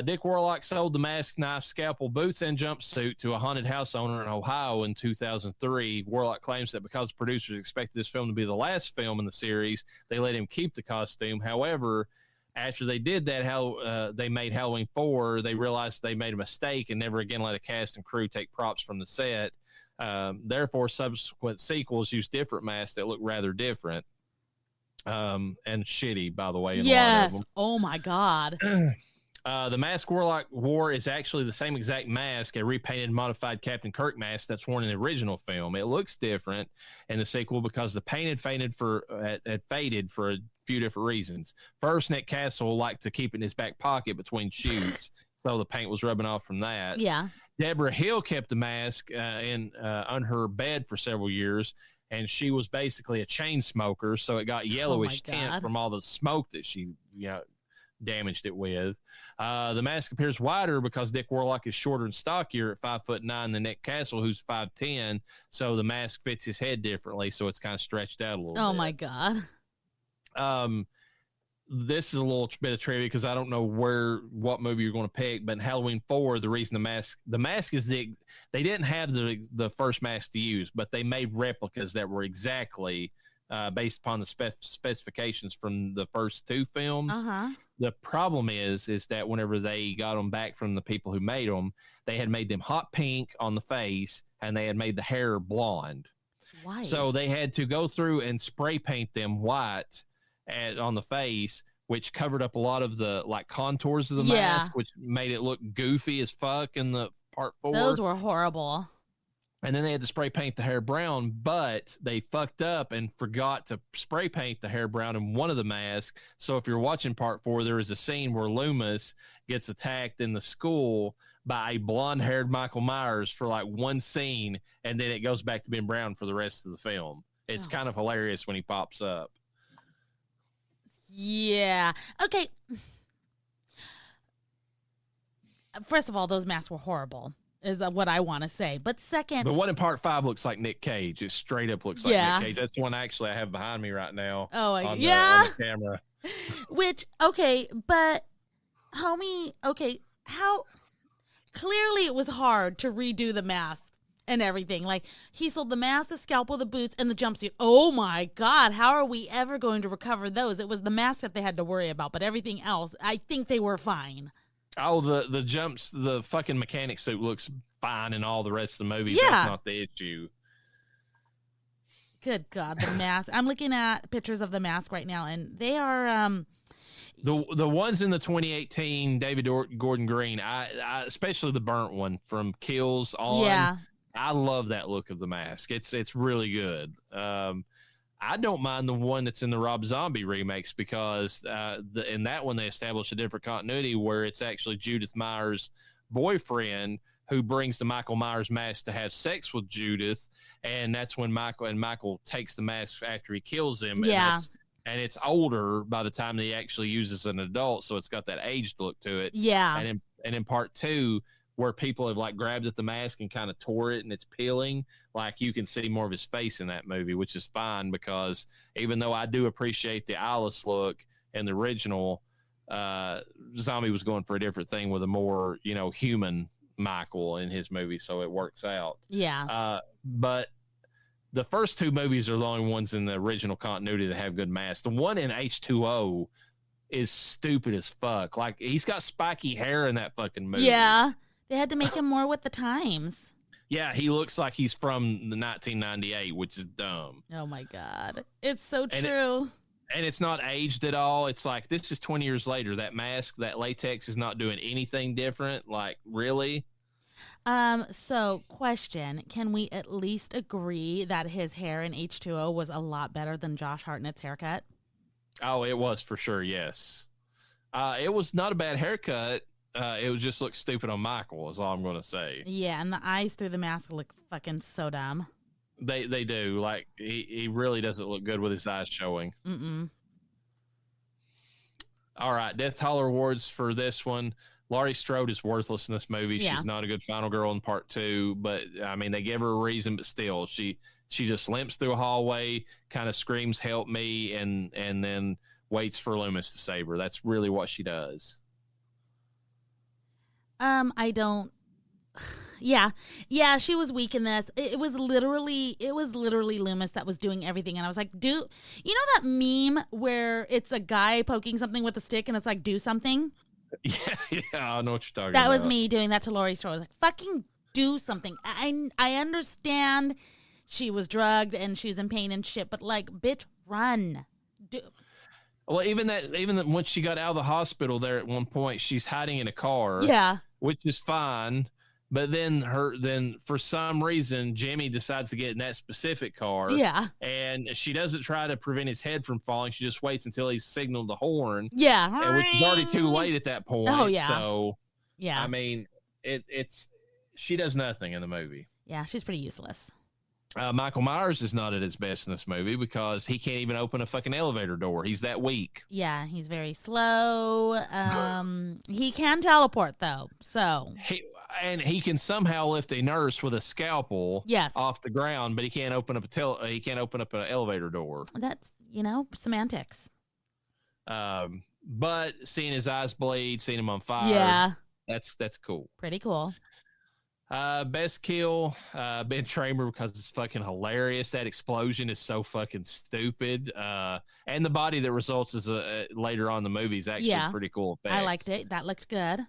[SPEAKER 1] Dick Warlock sold the mask, knife, scalpel, boots, and jumpsuit to a haunted house owner in Ohio in 2003. Warlock claims that because producers expected this film to be the last film in the series, they let him keep the costume. However, after they did that, they made Halloween 4, they realized they made a mistake and never again let a cast and crew take props from the set. Therefore, subsequent sequels use different masks that look rather different and shitty, by the way.
[SPEAKER 2] Yes. Oh, my God.
[SPEAKER 1] The mask Warlock wore is actually the same exact mask, a repainted, modified Captain Kirk mask that's worn in the original film. It looks different in the sequel because the paint had faded for a few different reasons. First, Nick Castle liked to keep it in his back pocket between shoots, so the paint was rubbing off from that.
[SPEAKER 2] Yeah.
[SPEAKER 1] Deborah Hill kept the mask on her bed for several years, and she was basically a chain smoker, so it got yellowish tint from all the smoke that she damaged it with. The mask appears wider because Dick Warlock is shorter and stockier at 5'9" than Nick Castle, who's 5'10", so the mask fits his head differently, so it's kind of stretched out a little bit.
[SPEAKER 2] Oh my God.
[SPEAKER 1] This is a little bit of trivia because I don't know what movie you're going to pick, but in Halloween 4, the reason the mask is they didn't have the first mask to use, but they made replicas that were exactly based upon the specifications from the first two films. The problem is that whenever they got them back from the people who made them, they had made them hot pink on the face and they had made the hair blonde.
[SPEAKER 2] Why?
[SPEAKER 1] So they had to go through and spray paint them white on the face, which covered up a lot of the like contours of the mask, which made it look goofy as fuck in the part 4.
[SPEAKER 2] Those were horrible.
[SPEAKER 1] And then they had to spray paint the hair brown, but they fucked up and forgot to spray paint the hair brown in one of the masks. So if you're watching part 4, there is a scene where Loomis gets attacked in the school by a blonde-haired Michael Myers for like one scene, and then it goes back to being brown for the rest of the film. It's kind of hilarious when he pops up.
[SPEAKER 2] Yeah. Okay. First of all, those masks were horrible. Is what I want to say. But second,
[SPEAKER 1] the one in part 5 looks like Nick Cage. It straight up looks like Nick Cage. That's the one actually I have behind me right now.
[SPEAKER 2] Oh,
[SPEAKER 1] on the camera.
[SPEAKER 2] Which, okay, but homie, okay, how clearly it was hard to redo the mask and everything. Like, he sold the mask, the scalpel, the boots, and the jumpsuit. Oh my God, how are we ever going to recover those? It was the mask that they had to worry about, but everything else, I think they were fine.
[SPEAKER 1] Oh, the fucking mechanic suit looks fine in all the rest of the movies.
[SPEAKER 2] Yeah.
[SPEAKER 1] That's not the issue.
[SPEAKER 2] Good God, the mask. I'm looking at pictures of the mask right now, and they are
[SPEAKER 1] the ones in the 2018 David Gordon Green, I especially the burnt one from Kills on.
[SPEAKER 2] Yeah.
[SPEAKER 1] I love that look of the mask. It's really good. I don't mind the one that's in the Rob Zombie remakes because in that one they establish a different continuity where it's actually Judith Myers' boyfriend who brings the Michael Myers mask to have sex with Judith, and that's when Michael takes the mask after he kills him.
[SPEAKER 2] Yeah.
[SPEAKER 1] And it's older by the time that he actually uses an adult, so it's got that aged look to it.
[SPEAKER 2] Yeah.
[SPEAKER 1] And in part 2, where people have like grabbed at the mask and kind of tore it and it's peeling, like you can see more of his face in that movie, which is fine because even though I do appreciate the eyeless look in the original, Zombie was going for a different thing with a more, human Michael in his movie, so it works out.
[SPEAKER 2] Yeah.
[SPEAKER 1] But the first 2 movies are the only ones in the original continuity that have good masks. The one in H2O is stupid as fuck. Like, he's got spiky hair in that fucking movie.
[SPEAKER 2] Yeah. They had to make him more with the times.
[SPEAKER 1] Yeah, he looks like he's from the 1998, which is dumb.
[SPEAKER 2] Oh my God. It's so true.
[SPEAKER 1] And it's not aged at all. It's like, this is 20 years later. That mask, that latex is not doing anything different. Like, really?
[SPEAKER 2] So question, can we at least agree that his hair in H2O was a lot better than Josh Hartnett's haircut?
[SPEAKER 1] Oh, it was for sure, yes. It was not a bad haircut. It was just look stupid on Michael, is all I'm going to say.
[SPEAKER 2] Yeah, and the eyes through the mask look fucking so dumb.
[SPEAKER 1] They do. Like, he really doesn't look good with his eyes showing.
[SPEAKER 2] Mm-mm.
[SPEAKER 1] All right, Death Holler awards for this one. Laurie Strode is worthless in this movie. Yeah. She's not a good final girl in part 2, but, I mean, they give her a reason, but still, she just limps through a hallway, kind of screams, help me, and then waits for Loomis to save her. That's really what she does.
[SPEAKER 2] I don't. Yeah, she was weak in this. It was literally Loomis that was doing everything, and I was like, you know that meme where it's a guy poking something with a stick, and it's like, do something.
[SPEAKER 1] Yeah, I know what you're talking about.
[SPEAKER 2] That was me doing that to Laurie Strode. Like, fucking do something. I understand she was drugged and she's in pain and shit, but like, bitch, run.
[SPEAKER 1] Well, even when she got out of the hospital there at one point, she's hiding in a car.
[SPEAKER 2] Yeah.
[SPEAKER 1] Which is fine. But then for some reason, Jimmy decides to get in that specific car.
[SPEAKER 2] Yeah.
[SPEAKER 1] And she doesn't try to prevent his head from falling. She just waits until he's signaled the horn.
[SPEAKER 2] Yeah.
[SPEAKER 1] Which is already too late at that point.
[SPEAKER 2] Oh, yeah.
[SPEAKER 1] So,
[SPEAKER 2] yeah.
[SPEAKER 1] I mean, she does nothing in the movie.
[SPEAKER 2] Yeah, she's pretty useless.
[SPEAKER 1] Michael Myers is not at his best in this movie because he can't even open a fucking elevator door. He's that weak.
[SPEAKER 2] Yeah, he's very slow. He can teleport though, so
[SPEAKER 1] he can somehow lift a nurse with a scalpel off the ground, but he can't open up an elevator door.
[SPEAKER 2] That's semantics.
[SPEAKER 1] But seeing his eyes bleed, seeing him on fire, that's cool.
[SPEAKER 2] Pretty cool.
[SPEAKER 1] Best kill, Ben Tramer, because it's fucking hilarious. That explosion is so fucking stupid. And the body that results is later on in the movie is actually pretty cool effects.
[SPEAKER 2] I liked it. That looked good.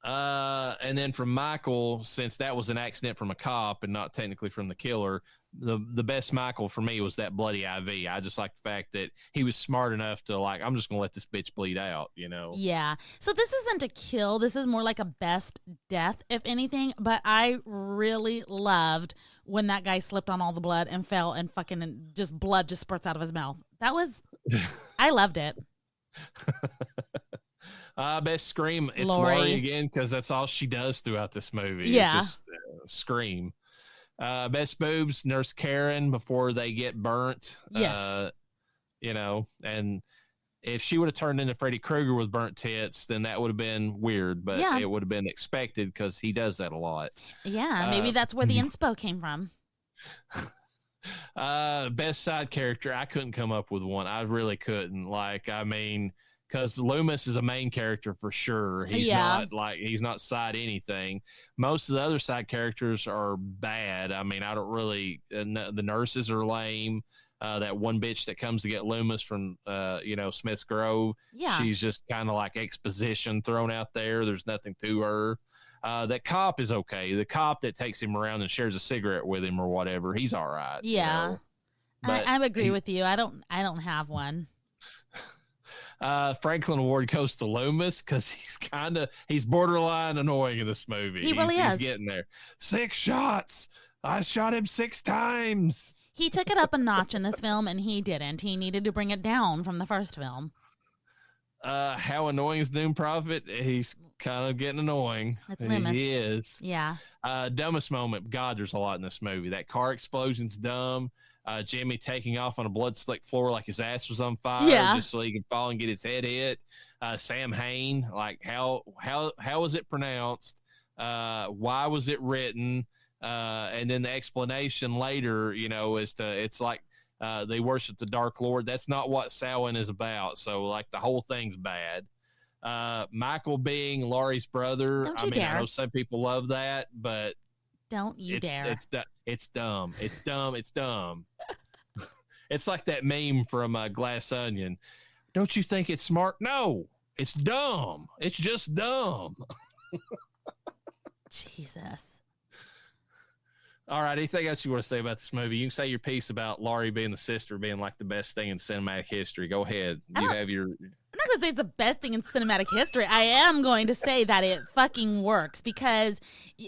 [SPEAKER 1] And then from Michael, since that was an accident from a cop and not technically from the killer, the best Michael for me was that bloody IV. I just like the fact that he was smart enough to like, I'm just gonna let this bitch bleed out, you know?
[SPEAKER 2] Yeah. So this isn't a kill. This is more like a best death, if anything. But I really loved when that guy slipped on all the blood and fell and fucking just blood just spurts out of his mouth. That was, I loved it.
[SPEAKER 1] Best scream. It's
[SPEAKER 2] Laurie.
[SPEAKER 1] Laurie again, because that's all she does throughout this movie.
[SPEAKER 2] Yeah.
[SPEAKER 1] It's just scream. Best boobs, Nurse Karen before they get burnt.
[SPEAKER 2] Yes.
[SPEAKER 1] You know, and if she would have turned into Freddy Krueger with burnt tits, then that would have been weird, but it would have been expected because he does that a lot.
[SPEAKER 2] Yeah, maybe that's where the inspo came from.
[SPEAKER 1] Best side character, I couldn't come up with one. I really couldn't. Like, I mean, because Loomis is a main character for sure. He's not side anything. Most of the other side characters are bad. I mean, I don't really. The nurses are lame. That one bitch that comes to get Loomis from Smith's Grove.
[SPEAKER 2] Yeah,
[SPEAKER 1] she's just kind of like exposition thrown out there. There's nothing to her. That cop is okay. The cop that takes him around and shares a cigarette with him or whatever, he's all right.
[SPEAKER 2] Yeah,
[SPEAKER 1] you know?
[SPEAKER 2] I agree with you. I don't have one.
[SPEAKER 1] Franklin Award goes to Loomis because he's borderline annoying in this movie.
[SPEAKER 2] He really is.
[SPEAKER 1] He's getting there. 6 shots. I shot him 6 times.
[SPEAKER 2] He took it up a notch in this film, and he didn't. He needed to bring it down from the first film.
[SPEAKER 1] How annoying is Doom Prophet? He's kind of getting annoying.
[SPEAKER 2] That's Loomis.
[SPEAKER 1] He is.
[SPEAKER 2] Yeah.
[SPEAKER 1] Dumbest moment. God, there's a lot in this movie. That car explosion's dumb. Jimmy taking off on a blood-slick floor like his ass was on fire, just so he could fall and get his head hit. Sam Hain, like how was it pronounced? Why was it written? And then the explanation later, it's like they worship the Dark Lord. That's not what Samhain is about. So like the whole thing's bad. Michael being Laurie's brother.
[SPEAKER 2] Don't you dare.
[SPEAKER 1] I know some people love that, but
[SPEAKER 2] don't you dare.
[SPEAKER 1] It's dumb. It's dumb. It's dumb. It's like that meme from Glass Onion. Don't you think it's smart? No, it's dumb. It's just dumb.
[SPEAKER 2] Jesus.
[SPEAKER 1] All right. Anything else you want to say about this movie? You can say your piece about Laurie being the sister being like the best thing in cinematic history. Go ahead. You have your.
[SPEAKER 2] I'm not going to say it's the best thing in cinematic history. I am going to say that it fucking works because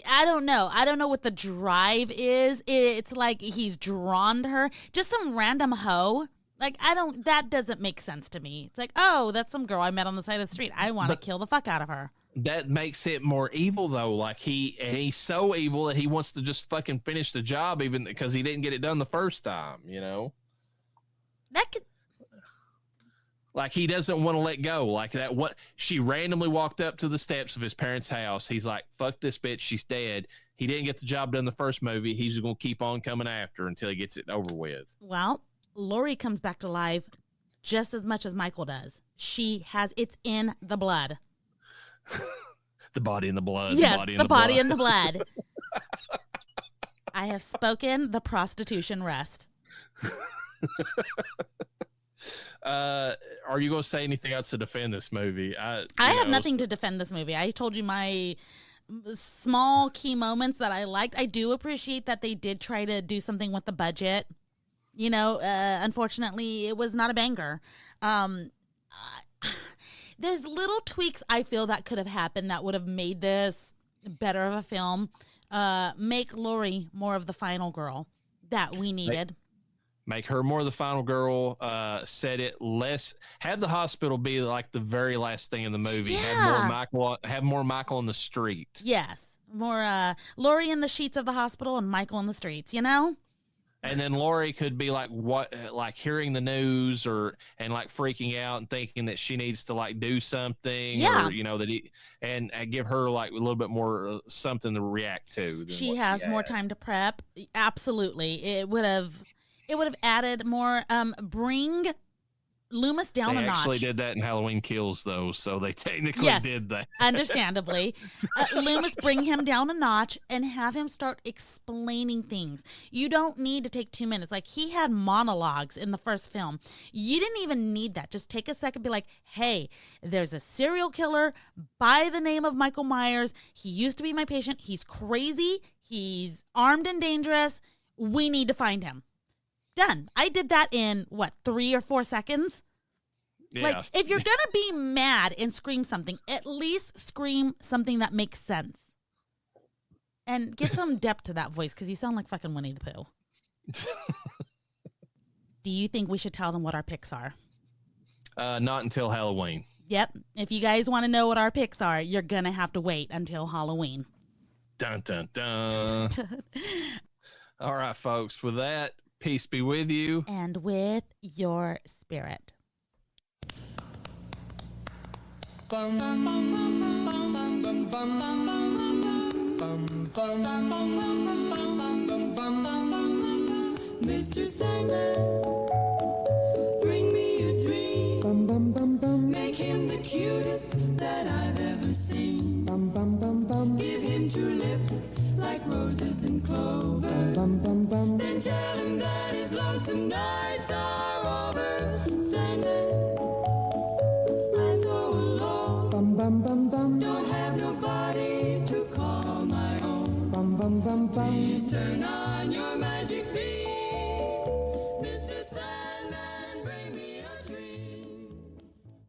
[SPEAKER 2] I don't know. I don't know what the drive is. It's like he's drawn to her. Just some random hoe. Like, that doesn't make sense to me. It's like, oh, that's some girl I met on the side of the street. I want to kill the fuck out of her.
[SPEAKER 1] That makes it more evil, though. Like, he's so evil that he wants to just fucking finish the job, even because he didn't get it done the first time,
[SPEAKER 2] That could.
[SPEAKER 1] Like, he doesn't want to let go. Like that. What she randomly walked up to the steps of his parents' house. He's like, fuck this bitch. She's dead. He didn't get the job done the first movie. He's just going to keep on coming after until he gets it over with.
[SPEAKER 2] Well, Laurie comes back to life just as much as Michael does. It's in the blood.
[SPEAKER 1] The body and the blood.
[SPEAKER 2] Yes, the body and the blood. I have spoken. The prostitution rest.
[SPEAKER 1] Are you going to say anything else to defend this movie? I
[SPEAKER 2] have nothing to defend this movie. I told you my small key moments that I liked. I do appreciate that they did try to do something with the budget. Unfortunately, it was not a banger. There's little tweaks I feel that could have happened that would have made this better of a film. Make Laurie more of the final girl that we needed.
[SPEAKER 1] Make her more the final girl. Set it less. Have the hospital be like the very last thing in the movie.
[SPEAKER 2] Yeah.
[SPEAKER 1] Have more Michael on the street.
[SPEAKER 2] Yes, more Laurie in the sheets of the hospital and Michael in the streets.
[SPEAKER 1] And then Laurie could be like hearing the news and like freaking out and thinking that she needs to like do something,
[SPEAKER 2] yeah.
[SPEAKER 1] or and give her like a little bit more something to react to.
[SPEAKER 2] She has more time to prep. Absolutely, it would have added more. Bring Loomis down
[SPEAKER 1] They
[SPEAKER 2] a notch.
[SPEAKER 1] actually did that in Halloween Kills, though, so they technically did that.
[SPEAKER 2] Understandably. Loomis, bring him down a notch and have him start explaining things. You don't need to take 2 minutes. Like, he had monologues in the first film. You didn't even need that. Just take a second, be like, hey, there's a serial killer by the name of Michael Myers. He used to be my patient. He's crazy. He's armed and dangerous. We need to find him. Done. I did that in, 3 or 4 seconds?
[SPEAKER 1] Yeah.
[SPEAKER 2] Like, if you're going to be mad and scream something, at least scream something that makes sense. And get some depth to that voice, because you sound like fucking Winnie the Pooh. Do you think we should tell them what our picks are?
[SPEAKER 1] Not until Halloween.
[SPEAKER 2] Yep. If you guys want to know what our picks are, you're going to have to wait until Halloween.
[SPEAKER 1] Dun, dun, dun. All right, folks. With that, peace be with you.
[SPEAKER 2] And with your spirit.
[SPEAKER 3] Mr. Sandman, bring me a dream. Make him the cutest that I've ever seen. Give him 2 lips like roses and clover. Then tell him that his lonesome nights are over. Sandman, I'm so alone.